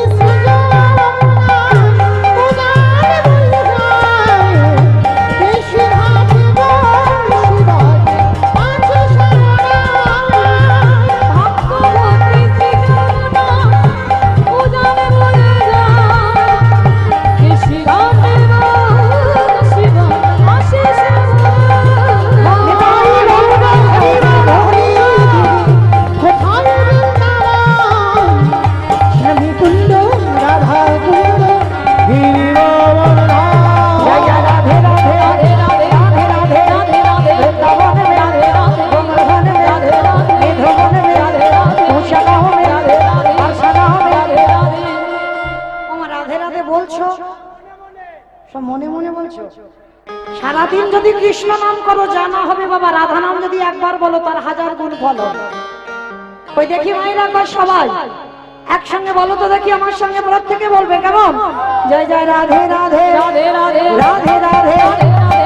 মনে মনে বলছো? সারাদিন যদি কৃষ্ণ নাম করো জানা হবে বাবা, রাধা নাম যদি একবার বলো তার 1000 গুণ ফল। ওই দেখি মায়ের একবার সবাই একসঙ্গে বলো তো দেখি, আমার সঙ্গে প্রত্যেকে বলবে, কেমন? জয় জয় রাধে রাধে রাধে রাধে রাধে রাধে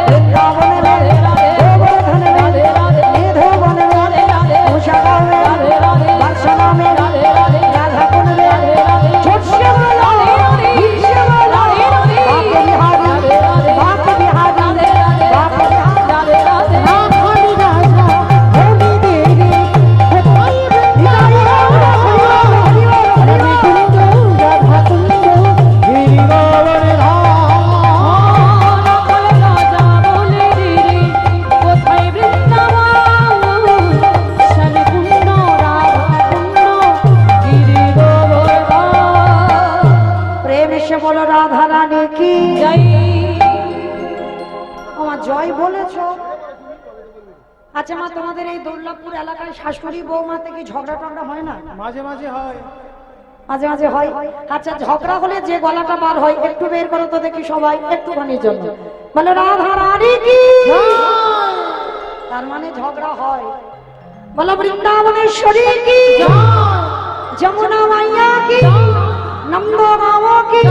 বৃন্দাবনে রাধে রাধে গোবর্ধনে রাধে রাধে মেধবনে রাধে রাধে উষাগামে রাধে রাধে বাদশানামে রাধে রাধে রাধা কুণ্ডে রাধে রাধে ছোট্ট বলো হিংসে বলো বাপ বিহারি বাপ বিহারি বাপ বিহারি রাধে রাধে নাম হরি রাজা হরি দেবী কোথায় বিহারি হরি কুণ্ড রাধা কুণ্ড গিরিগোবর বলো রাধা রানী কি জয়। আমার জয় বলেছো? আচ্ছা মা, তোমাদের এই দুর্লভপুর এলাকায় শাশুড়ি বৌমাতে কি ঝগড়া টগড়া হয় না? মাঝে মাঝে হয়। মাঝে মাঝে হয়। আচ্ছা, ঝগড়া হলে যে গলাটা বার হয় একটু বের করো তো দেখি সবাই, একটুখানির জন্য বলো রাধা রানী কি। তার মানে ঝগড়া হয়। বলো বৃন্দাবনেশ্বরী কি, যমুনা মাইয়া কি, নন্দ গাঁও কি,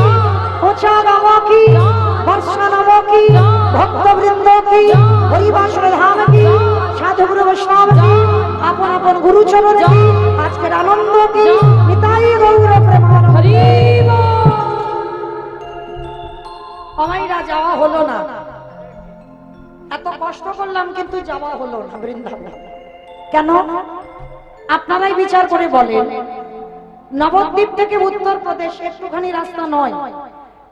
কোচা গাঁও কি, বর্ষা নাম কি, ভক্তবৃন্দ কি, হরিবাসর ধাম কি, সাধুগুরু বৈষ্ণব কি, আপন আপন গুরুচরণ কি, আজকের আনন্দ কি, নিতাই গৌর প্রেমানন্দ। আমাইরা যাওয়া হলো না, এত কষ্ট করলাম কিন্তু যাওয়া হলো না বৃন্দাবন। কেন? আপনারাই বিচার করে বলেন। নবদ্বীপ থেকে উত্তরপ্রদেশ একটুখানি রাস্তা নয়,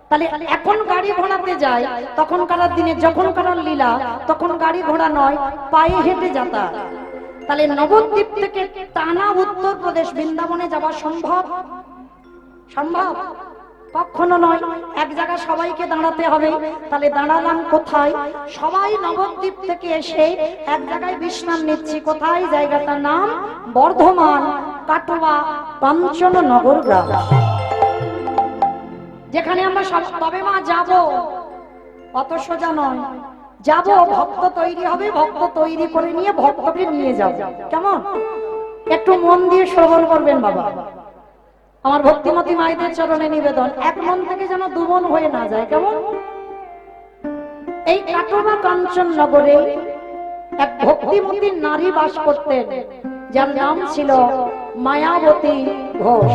তাহলে এখন গাড়ি ঘোড়াতে যায়, তখনকার দিনে যখনকার লীলা তখন গাড়ি ঘোড়া নয়, পায়ে হেঁটে যাতায়াত। তাহলে নবদ্বীপ থেকে টানা উত্তরপ্রদেশ বৃন্দাবনে যাওয়া সম্ভব? সম্ভব কখনো নয়। এক জায়গায় সবাইকে দাঁড়াতে হবে। তাহলে দাঁড়ালাম কোথায়? সবাই নবদ্বীপ থেকে এসে এক জায়গায় বিশ্রাম নিচ্ছি। কোথায়? জায়গাটার নাম বর্ধমান কাটোয়া কাঞ্চননগর গ্রাম, যেখানে আমরা তবে মা যাব, অত সোজা নয়। যাব, ভক্ত তৈরি হবে, ভক্ত তৈরি করে নিয়ে ভক্তকে নিয়ে যাব। কেমন? একটু মন দিয়ে শ্রবণ করবেন বাবা। আমার ভক্তিমতী মায়েদের চরণে নিবেদন, এক মন থেকে যেন দু মন হয়ে না যায়। কেমন? এই কাটোয়া কাঞ্চননগরে এক ভক্তিমতী নারী বাস করতেন, যার নাম ছিল মায়াবতী ঘোষ।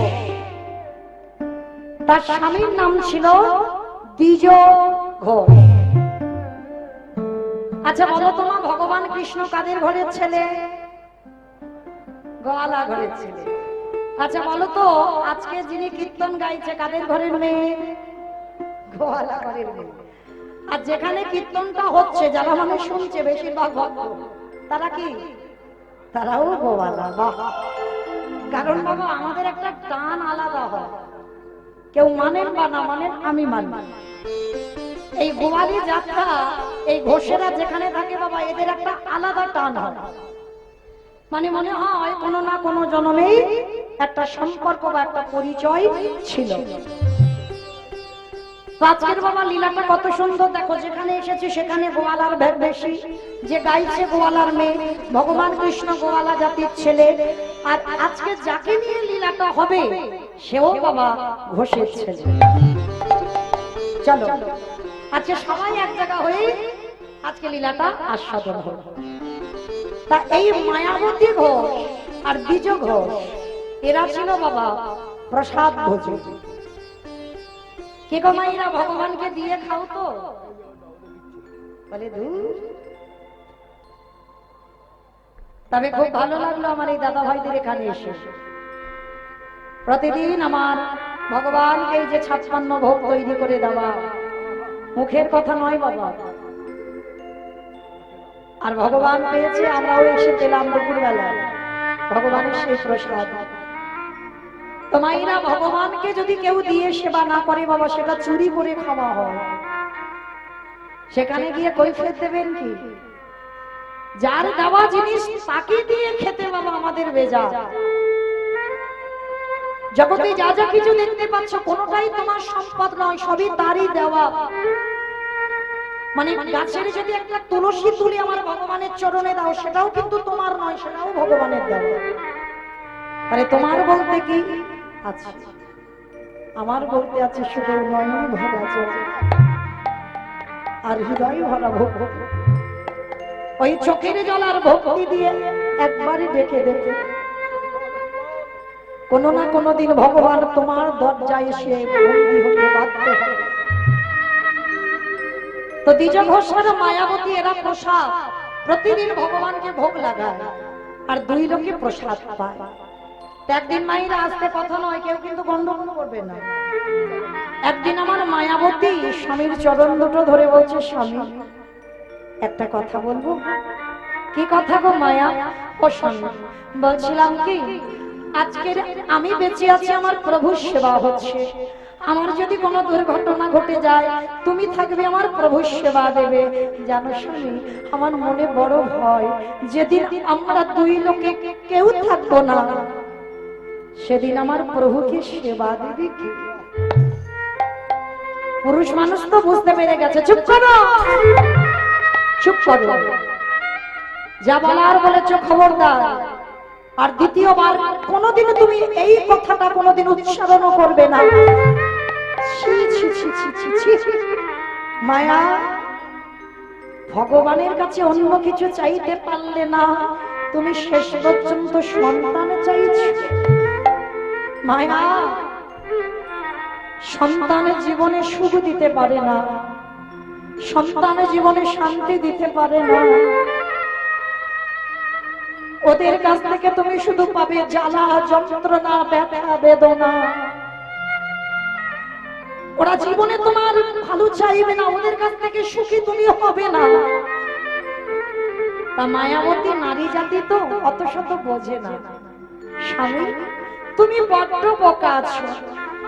তার স্বামীর নাম ছিল দ্বিজ ঘোষ। আচ্ছা বলো তোমার, ভগবান কৃষ্ণ কাদের ঘরের ছেলে? গোয়ালা ঘরের ছেলে। আচ্ছা বলো তো, আজকে যিনি কীর্তন গাইছে কাদের ঘরের মেয়ে? গোয়ালা ঘরের মেয়ে। আর যেখানে কীর্তনটা হচ্ছে, যারা মানে শুনছে বেশিরভাগ ভক্ত, তারা কি? তারাও গোয়ালা। বাহ! কারণ বাবা আমাদের একটা টান আলাদা হয়, কেউ মানেন বা না মানেন, আমি মানি। এই গোয়ালি যাত্রা, এই ঘোষেরা যেখানে থাকে বাবা, এদের একটা আলাদা টান হয়। মানে মনে হয় কোনো না কোনো জন্মেই একটা সম্পর্ক বা একটা পরিচয় ছিল। আজকের বাবা লীলাটা কত সুন্দর দেখো, যেখানে এসেছে সেখানে গোয়ালার ভেদ বেশি। যে গাইছে গোয়ালার মেয়ে, ভগবান কৃষ্ণ গোয়ালা জাতির ছেলে। আর আজকে যাকে নিয়ে লীলাটা হবে সেও বাবা ঘোষের ছেলে। চলো আজকে সবাই এক জায়গা হয়ে আজকে লীলাটা আস্বাদন হলো। তা এই মায়াবতী ঘোষ আর দ্বিজ ঘোষ এরা ছিল বাবা প্রসাদ ভোজী। কে গো মাইরা ভগবানকে দিয়ে খাও তো? বলে দূর। তবে খুব ভালো লাগলো আমার এই দাদা ভাইদের এখানে এসে। প্রতিদিন আমার ভগবানকে এই যে 56 ভোগ তৈরি করে দেওয়া মুখের কথা নয় বাবা, আর ভগবান পেয়েছে, আমরাও এসে পেলাম দুপুরবেলা ভগবানের সেই প্রসাদ। তো মাইরা ভগবানকে যদি কেউ দিয়ে সেবা না করে বাবা, সেটা চুরি করে খাওয়া হয়। সেখানে গিয়ে কৈফিয়ত দেবেন কি? যার দেওয়া জিনিস তাকে দিয়ে খেতে বাবা আমাদের বেজা। জগতে যা যা কিছু দেখতে পাচ্ছ কোনোটাই তোমার সম্পদ নয়, সবই তারই দেওয়া। মানে গাছের যদি একটা তুলসী তুলে আমার ভগবানের চরণে দাও, সেটাও কিন্তু তোমার নয়, সেটাও ভগবানের দেওয়া। আরে তোমার বলতে কি আছে? আমার বলতে আছে শুধু নয়ন ভরা জল আর হৃদয় ভরা ভক্তি। ওই চোখের জল আর ভক্তি দিয়ে একবারই ডেকে দেখে কোনো না কোনো দিন ভগবান তোমার দরজায় এসে বন্দী হতে বাধ্য হবে। তো দ্বিজ ঘোষ আর মায়াবতী এরা প্রসাদ প্রতিদিন ভগবানকে ভোগ লাগায় আর দুই লোকে প্রসাদ পায়। একদিন মায়েরা আসতে কথা নয়, কেউ কিন্তু গন্ডগোল করবে না। একদিন আমার মায়াবতী স্বামীর চরণ দুটো ধরে বলছে, স্বামী একটা কথা বলবো। কি কথা গো মায়া? ও স্বামী বলছিলাম কি, আজকের আমি বেঁচে আছি, আমার প্রভুর সেবা হচ্ছে। আমার যদি কোনো দুর্ঘটনা ঘটে যায়, তুমি থাকবে আমার প্রভুর সেবা দেবে। জানো স্বামী, আমার মনে বড় ভয়, যেদিন আমরা দুই লোকে কেউ থাকবো না, সেদিন আমার প্রভুকে সেবা দেবে কি? পুরুষ মানুষ তো বুঝতে পেরে গেছে। চুপ করো, চুপ করো, যা বলার বলেছ খবরদার। আর দ্বিতীয়বার কোনোদিন তুমি এই কথাটা কোনোদিন উচ্চারণ করবে না। ছি ছি ছি ছি ছি ছি। মায়া, ভগবানের কাছে অন্য কিছু চাইতে পারলে না, তুমি শেষ পর্যন্ত সন্তান চাইছো। মায়া, সন্তানের জীবনে সুখ দিতে পারে না, সন্তানের জীবনে শান্তি দিতে পারে না। ওদের কাছ থেকে তুমি শুধু পাবে জ্বালা, যন্ত্রণা, ব্যথা, বেদনা। ওরা জীবনে তোমার ভালো চাইবে না, ওদের কাছ থেকে সুখী তুমি হবে না। তা মায়াবতী নারী জাতি তো অত শত বোঝে না। স্বামী, তুমি বড্ড বোকা আছো।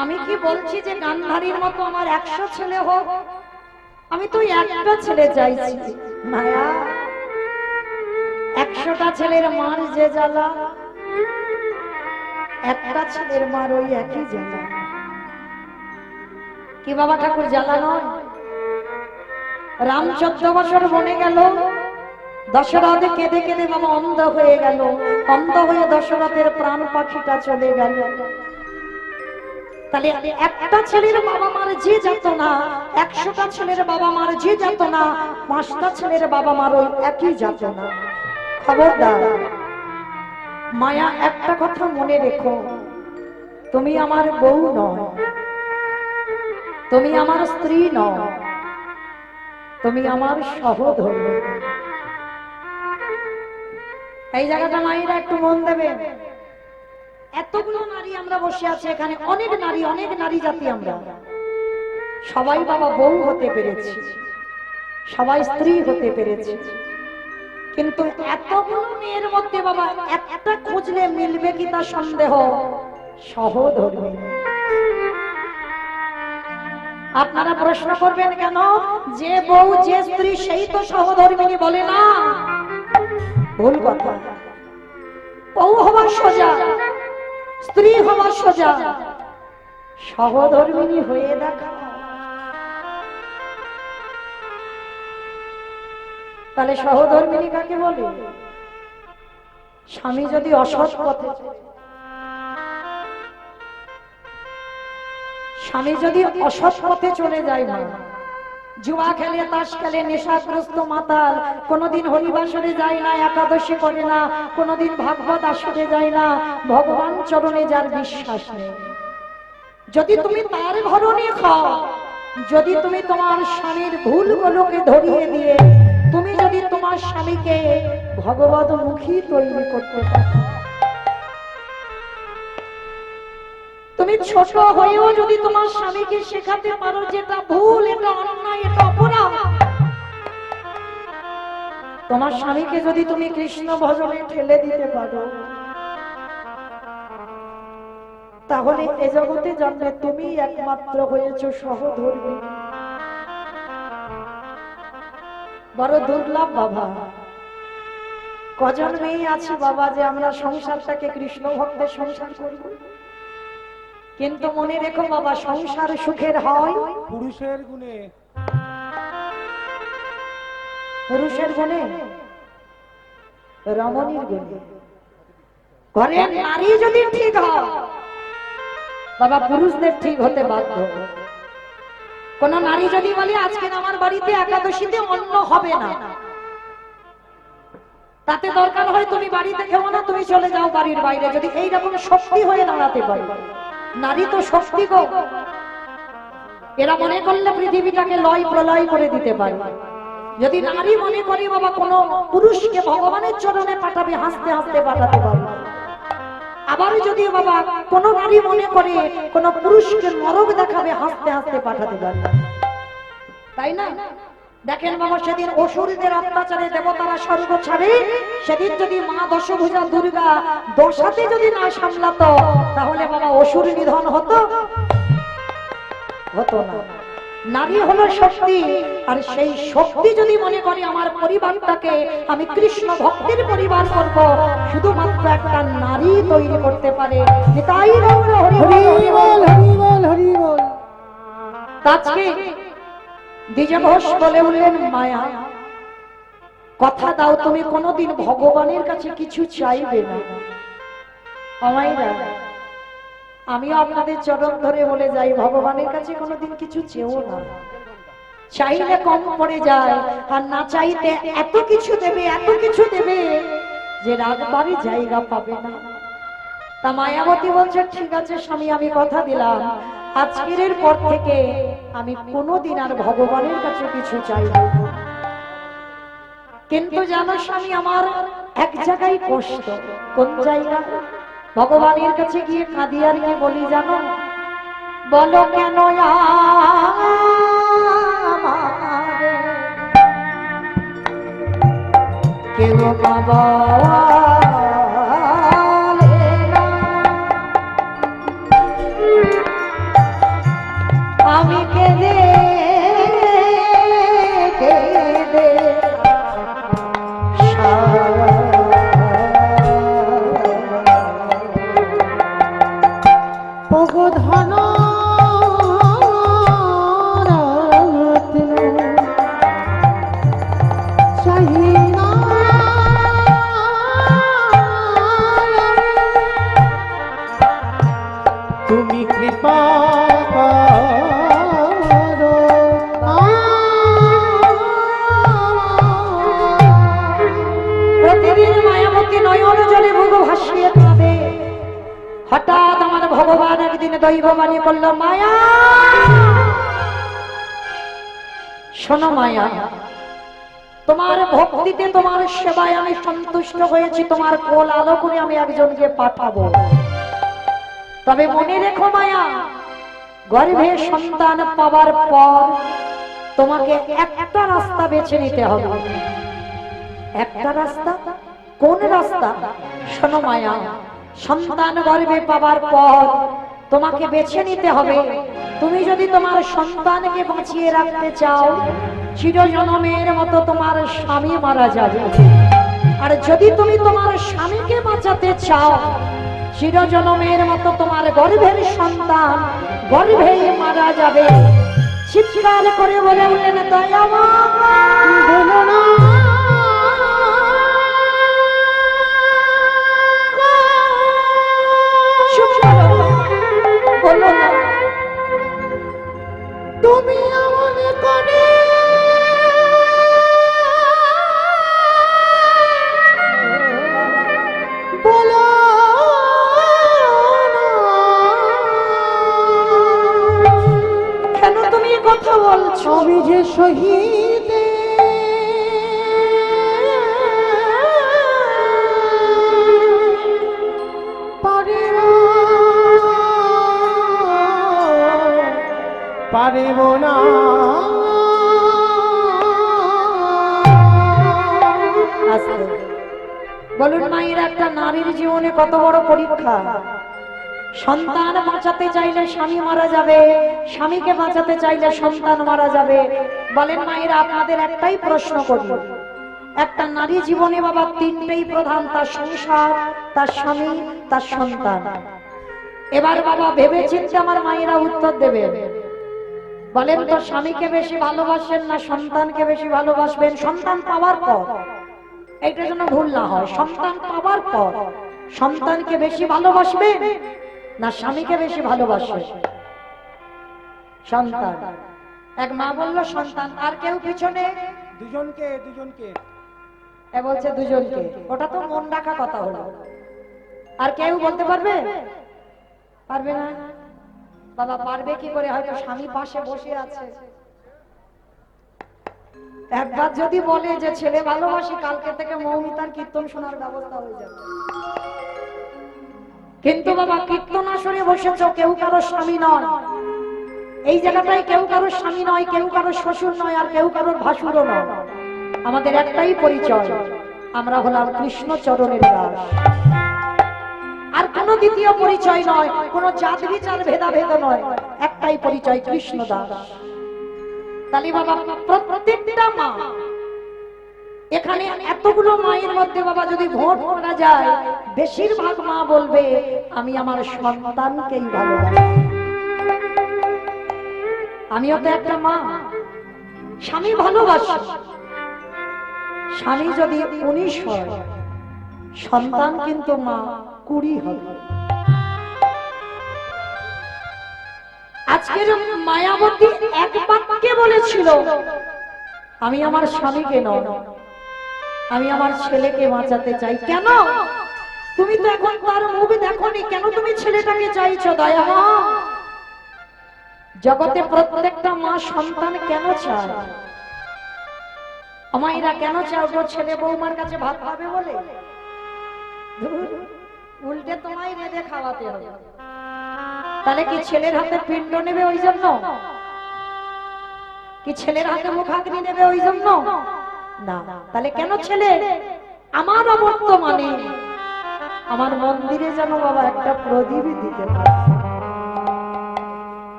আমি কি বলছি যে গান্ধারীর মতো আমার 100 ছেলে হোক? আমি তো একটা ছেলে চাইছি। মায়া, 100টা ছেলের মার যে জ্বালা, একটা ছেলের মার ওই একই জ্বালা। কি বাবা ঠাকুর জ্বালা নয়? রাম 14 বছর বনে গেল, দশরথ কেঁদে কেঁদে বাবা অন্ধ হয়ে গেল। অন্ধ হয়ে দশরথের প্রাণ পাখিটা চলে গেল। তাহলে একটা ছেলের বাবা মার যে যাতনা, 100টা ছেলের বাবা মার যে যাতনা, 5টা ছেলের বাবা মার ওই একই যাতনা। খবরদার মায়া, একটা কথা মনে রেখো, তুমি আমার বউ নয়, তুমি আমার স্ত্রী নয়, তুমি আমার সহধর্মী। এই জায়গাটা মায়েরা একটু মন দেবে। এতগুলো নারী আমরা বসে আছি এখানে, অনেক নারী, অনেক নারী জাতি আমরা সবাই বাবা বউ হতে পেরেছি, সবাই স্ত্রী হতে পেরেছি। কিন্তু এতগুলো মেয়ের মধ্যে বাবা একটা খুঁজলে মিলবে কি তা সন্দেহ, সহধর্মী। আপনারা প্রশ্ন করবেন কেন? যে বউ যে স্ত্রী সেই তো সহধর্মিনী বলে না। ভুল কথা। বউ হওয়া সোজা, স্ত্রী হওয়া সোজা, সহধর্মিনী হয়ে দেখা। তাহলে সহধর্মিনী কাকে বলে? স্বামী যদি অসৎ পথে, স্বামী যদি অসৎ পথে চলে যায় না, জুয়া খেলে, তাস খেলে, নেশাগ্রস্ত মাতাল, কোনোদিন হরিবাসরে যায় না, একাদশী করে না, কোনোদিন ভাগবত আসরে যায় না, ভগবান চরণে যার বিশ্বাস নেই, যদি তুমি তার ঘরণে খাও, যদি তুমি তোমার স্বামীর ভুলগুলোকে ধরিয়ে দিয়ে তুমি যদি তোমার স্বামীকে ভগবতমুখী তৈরি করতে পারো, তুমি ছোট হয়েও যদি তোমার স্বামীকে শেখাতে পারো যেটা ভুল, এটা অন্যায়, এটা অপরাধ, তোমার স্বামীকে যদি তুমি কৃষ্ণ ভজনে ঠেলে দিতে পারো, তাহলে এ জগতে জানবে তুমি একমাত্র হয়েছো সহধর্মী। বড় দুর্লভ বাবা, কজন মেয়ে আছে বাবা যে আমরা সংসারটাকে কৃষ্ণ ভক্তের সংসার করব, কিন্তু মনে রেখো বাবা, সংসার সুখের হয় পুরুষের গুণে। পুরুষের গুণে, রমণীর গুণে। ঘরের নারী যদি ঠিক হয় বাবা, পুরুষদের ঠিক হতে বাধ্য। কোন নারী যদি বলে আজকে আমার বাড়িতে একাদশীতে অন্ন হবে না, তাতে দরকার হয় তুমি বাড়িতে খেও না, তুমি চলে যাও বাড়ির বাইরে, যদি এইরকম শক্তি হয়ে দাঁড়াতে পারে। নারী তো শক্তি গো, এরা মনে করলে পৃথিবীটাকে লয় প্রলয় করে দিতে পারে। যদি নারী মনে করি বাবা কোন পুরুষকে ভগবানের চরণে পাঠাবে, হাসতে হাসতে পাঠাতে পারবে। আবার যদি বাবা কোন নারী মনে করে কোন পুরুষকে নরক দেখাবে, হাসতে হাসতে পাঠাতে পারবে, তাই না? দেখেন বাবা, সেদিন অসুরদের অত্যাচারে দেবতারা স্বর্গ ছাড়ে, সেদিন যদি মা দশভুজা দুর্গা দশাতে যদি না সামলাতো, তাহলে বাবা অসুর নিধন হতো? হতো না। নারী হলো শক্তি, আর সেই শক্তি যদি মনে করি আমার পরিবারটাকে আমি কৃষ্ণ ভক্তের পরিবার করব, শুধুমাত্র একটা নারী তৈরি করতে পারে। তাই আজকে দ্বিজ ঘোষ বলে উঠলেন, মায়া কথা দাও তুমি কোনোদিন ভগবানের কাছে কিছু চাইবে না। আমাইরা আমিও আপনাদের চরণ ধরে বলে যাই, ভগবানের কাছে কোনোদিন কিছু চেও না। চাইলে কম পড়ে যায়, আর না চাইতে এত কিছু দেবে, এত কিছু দেবে যে রাগবারে জায়গা পাবে না। তা মায়াবতী বলছে, ঠিক আছে স্বামী, আমি কথা দিলাম, আজকের পর থেকে আমি কোনোদিন আর ভগবানের কাছে কিছু চাইব না। কিন্তু জানো স্বামী, আমার এক জায়গায় কষ্ট। কোন জায়গা? ভগবানের কাছে গিয়ে কাঁদি আর কি বলি জানো? বলো কেন আমারে কেউ বাবা আমি কেঁদে কেঁদে ধন তুমি কৃপা করো। প্রতিদিন মায়াবতী নয়ন জলে ভোগ ভাসিয়ে কাঁদে। হঠাৎ আমার ভগবান একদিন দৈববাণী করল, মায়া শোনো মায়া, তোমার ভক্তিতে তোমার সেবায় আমি সন্তুষ্ট হয়েছি, তোমার কোল আলো করে আমি একজনকে পাঠাবো। তবে মনে রেখো মায়া, গর্ভে সন্তান পাওয়ার পর তোমাকে একটা রাস্তা বেছে নিতে হবে। একটা রাস্তা? কোন রাস্তা? শোনো মায়া, সন্তান গর্ভে পাওয়ার পর তোমাকে বেছে নিতে হবে, তুমি যদি তোমার সন্তানকে বাঁচিয়ে রাখতে চাও, চিরজন্মের মতো তোমার স্বামী মারা যাবে। আর যদি তুমি তোমার স্বামীকে বাঁচাতে চাও, চিরজন্মের মতো তোমার গর্ভের সন্তান গর্ভেই মারা যাবে। চিৎকার করে বলে উঠলেন, দয়াময় তুমি এমন করে কহিতে পারিব না বলুন মায়ের একটা নারীর জীবনে কত বড় পরীক্ষা। সন্তান বাঁচাতে চাইলে স্বামী মারা যাবে, স্বামীকে বাঁচাতে চাইলে সন্তান মারা যাবে। বলেন মায়ের আপনাদের একটাই প্রশ্ন করি, একটা নারী জীবনে বাবা তিনটেই প্রধান, তার সংসার, তার স্বামী, তার সন্তান। এবার বাবা ভেবে চিন্তে আমার মায়েরা উত্তর দেবে। বলেন তো স্বামীকে বেশি ভালোবাসেন না সন্তানকে বেশি ভালোবাসবেন? সন্তান পাওয়ার পর, এইটা যেন ভুল না হয়, সন্তান পাওয়ার পর সন্তানকে বেশি ভালোবাসবেন না স্বামীকে বেশি ভালোবাসবেন? সন্তান। এক মা বললো সন্তান, আর কেউ পিছনে? দুজনকে দুজনকে এ বলছে দুজনকে। ওটা তো মন রাখা কথা হলো। আর কেউ বলতে পারবে? পারবে না বাবা। পারবে কি করে? হয়তো স্বামী পাশে বসে আছে। একবার যদি বলে যে ছেলে ভালোবাসি, কালকে থেকে মৌমিতার কীর্তন শোনার ব্যবস্থা হয়ে যাবে। কিন্তু বাবা কীর্তন আসরে বসেছ, কেউ কারো স্বামী নয়। এই জায়গাটায় কেউ কারো স্বামী নয়, কেউ কারো শ্বশুর নয়, আর কেউ কারোর ভাসুরও নয়। আমাদের একটাই পরিচয়, আমরা হলাম কৃষ্ণ চরণের দাস। আর কোন দ্বিতীয় পরিচয় নয়, কোন জাত বিচার ভেদাভেদ নয়, একটাই পরিচয়, কৃষ্ণ দাস। তাহলে বাবা প্রত্যেকটা মা, এখানে এতগুলো মায়ের মধ্যে বাবা যদি ভোট করা যায়, বেশিরভাগ মা বলবে আমি আমার সন্তানকেই ভালোবাসি। আমিও তো একটা মা। স্বামী ভালোবাসি, স্বামী যদি 19 হয়, সন্তান কিন্তু মা 20 হবে। আজকের মায়াবতী এক বাক্যে বলেছিল, আমি আমার স্বামীকে নয়, আমি আমার ছেলেকে বাঁচাতে চাই। কেন? তুমি তো এখন তার মুখ দেখোনি, কেন তুমি ছেলেটাকে চাইছো? দয়া মা, জগতে প্রত্যেকটা মা সন্তান কেন চায়? আমায়রা কেন চাও গো? ছেলে বৌমার কাছে ভাত পাবে বলে? উল্টে তোমায় রেঁধে খাওয়াতে হবে। তাহলে কি ছেলের হাতে পিণ্ড নেবে ওই জন্য? কি ছেলের হাতে মুখাগ্নি নেবে ওই জন্য? না। তাহলে কেন ছেলে? আমার অবর্তমানে আমার মন্দিরে যেন বাবা একটা প্রদীপ দিতে পারে।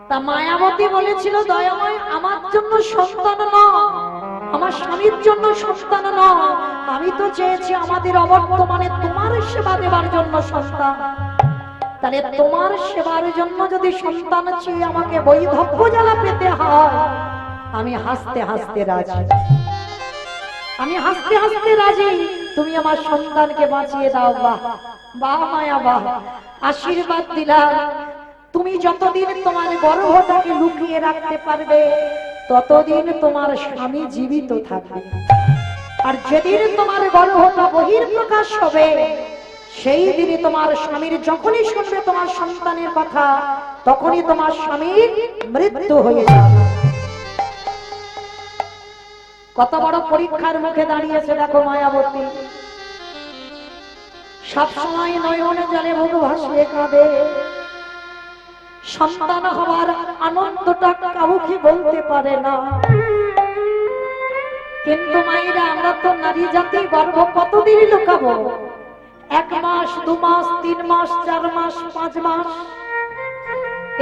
তা মায়াবতী বলেছিল, দয়াময় আমার জন্য সন্তান নয়, আমার স্বামীর জন্য সন্তান নয়, আমি তো চেয়েছি আমাদের অবর্তমানে তোমার সেবা দেবার জন্য সন্তান। তাহলে তোমার সেবার জন্য যদি সন্তান চেয়ে আমাকে বৈধব্য জ্বালা পেতে হয়, আমি হাসতে হাসতে রাজি, আমি হাসতে হাসতে রাজি। তুমি আমার সন্তানকে বাঁচিয়ে দাও। বাহ বাহ মায়া বাহ, আশীর্বাদ দিলাম। তুমি যতদিন তোমার গর্ভটাকে লুকিয়ে রাখতে পারবে, ততদিন তোমার স্বামী জীবিত থাকবে। আর যেদিন তোমার গর্ভটা বহির্প্রকাশ হবে, সেই দিনই তোমার স্বামীর, যখনই শুনবে তোমার সন্তানের কথা, তখনই তোমার স্বামীর মৃত্যু হয়ে যাবে। কত বড় পরীক্ষার মুখে দাঁড়িয়েছে দেখো মায়াবতী। সবসময় নয়নে জলে মুখ ভাসিয়ে কাঁদে। সন্তান হওয়ার আনন্দটা কাউকে বলতে পারে না। কিন্তু মায়েরা, আমরা তো নারী জাতি, গর্ভ কতদিন লুকাবো? 1 মাস, 2 মাস, 3 মাস, 4 মাস, 5 মাস,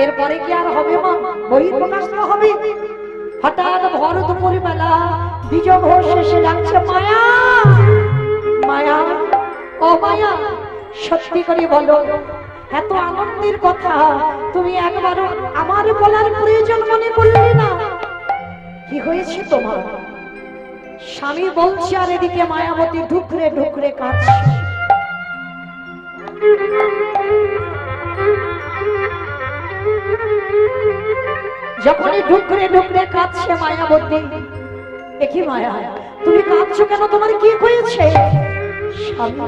এরপরে কি আর হবে মা? বহিঃপ্রকাশ তো হবে। হঠাৎ ভর দুপুর বেলা বিজ ঘোষ এসে ডাকছে, মায়া মায়া, ও মায়া, সত্যি করে বলো, এত আনন্দের কথা তুমি একবারও আমার বলার প্রয়োজন মনে করলে না? কি হয়েছে তোমার? স্বামী বলছে, আর এদিকে মায়াবতী ঢুকরে ঢুকরে কাঁদছে। যখনই ঢুকরে ঢুকরে কাঁদছে মায়াবতী, দেখি মায়া তুমি কাঁদছো কেন? তোমার কি হয়েছে? স্বামী,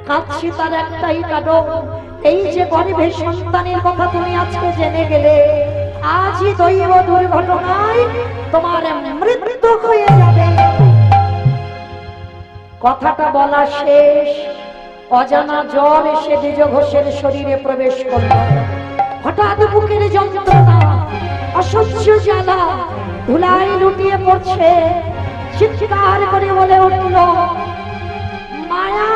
কাঁদছি তার একটাই কারণ, এই যে গর্ভে সন্তানের কথা তুমি আজকে জেনে গেলে, আজই দৈব দুর্ঘটনায় তোমার মৃত্যু হয়ে যাবে। কথাটা বলা শেষ, অজানা জ্বর এসে দ্বিজ ঘোষের শরীরে প্রবেশ করল। হঠাৎ বুকের যন্ত্রণা, অসহ্য জ্বালা, ধুলাই লুটিয়ে পড়ছে। চিৎকার করে বলে উঠল, মায়া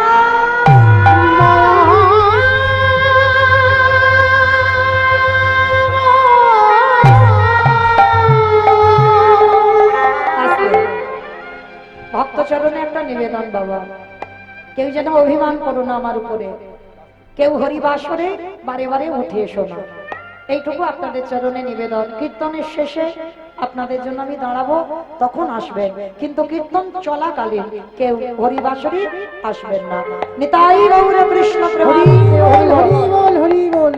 ভক্তচরণে একটা নিবেদন বাবা, কেউ যেন অভিমান করো না আমার উপরে, কেউ হরিবাসরে বারে বারে উঠে এসো না, এইটুকু আপনাদের চরণে নিবেদন। কীর্তনের শেষে আপনাদের জন্য আমি দাঁড়াবো, তখন আসবেন, কিন্তু কীর্তন চলাকালীন কেউ হরিবাসরে আসবেন না। নিতাই গৌর কৃষ্ণ প্রেম।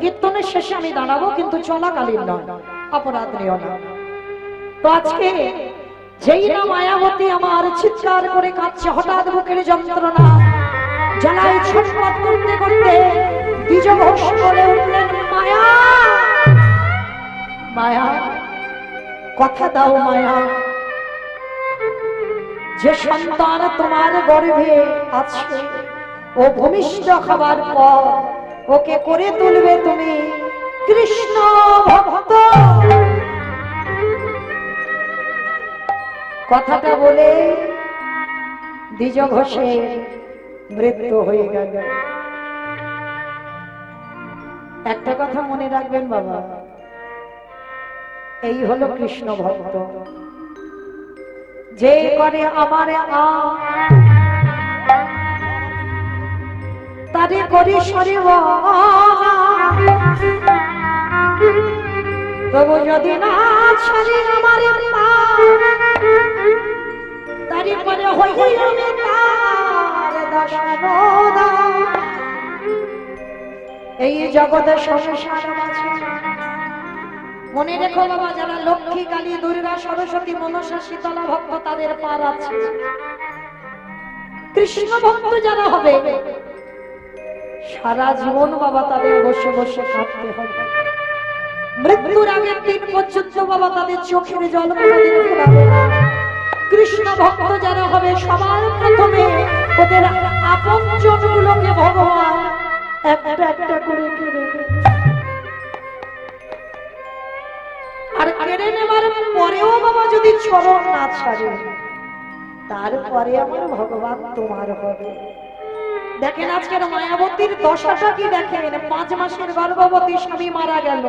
কীর্তনের শেষে আমি দাঁড়াবো, কিন্তু চলাকালীন নয়, অপরাধ নিও না। তো আজকে যেই না মায়াবতী আমার চিৎকার করে কাঁদছে, হঠাৎ বুকের যন্ত্রণা, জ্বালায় ছটফট করতে করতে দ্বিজ ঘোষ বলে উঠলেন, মায়া মায়া কথা দাও মায়া, যে সন্তান তোমার গর্ভে আছে ও ভূমিষ্ঠ হবার পর ওকে করে তুলবে তুমি কৃষ্ণ ভক্ত। কথাটা বলে দ্বিজ ঘোষের মৃত্যু হয়ে গেল। একটা কথা মনে রাখবেন বাবা, এই হলো কৃষ্ণ ভক্ত। যে করে আমারে তারে করি সরিব, তবু যদি না ছাড়ি আমারে তারে করে হই আমি তার দাসনদা। এই জগতে সংসার আছে, মনে রেখো বাবা, যারা লক্ষ্মী, কালী, দুর্গা, সরস্বতী, মনসা, শীতলা ভক্ত তাদের পার আছে। কৃষ্ণ ভক্ত যারা হবে সারা জীবন বাবা তাদের বসে বসে কাঁদতে হবে। মৃত্যুর আগের দিন পর্যন্ত বাবা তাদের চোখের জল কোনোদিন ফেরাবে না। কৃষ্ণ ভক্ত যারা হবে সবার প্রথমে ওদের আপনজনগুলোকে ভগবান একটা একটা করে কেড়ে নেবে। আর কেড়ে নেবার পরেও বাবা যদি চরণ না ছাড়ে, তারপরে আমার ভগবান তোমার হবে। দেখেন আজকের মায়াবতীর দশাটা কি দেখেন, 5 মাসের গর্ভবতী স্বামী মারা গেল,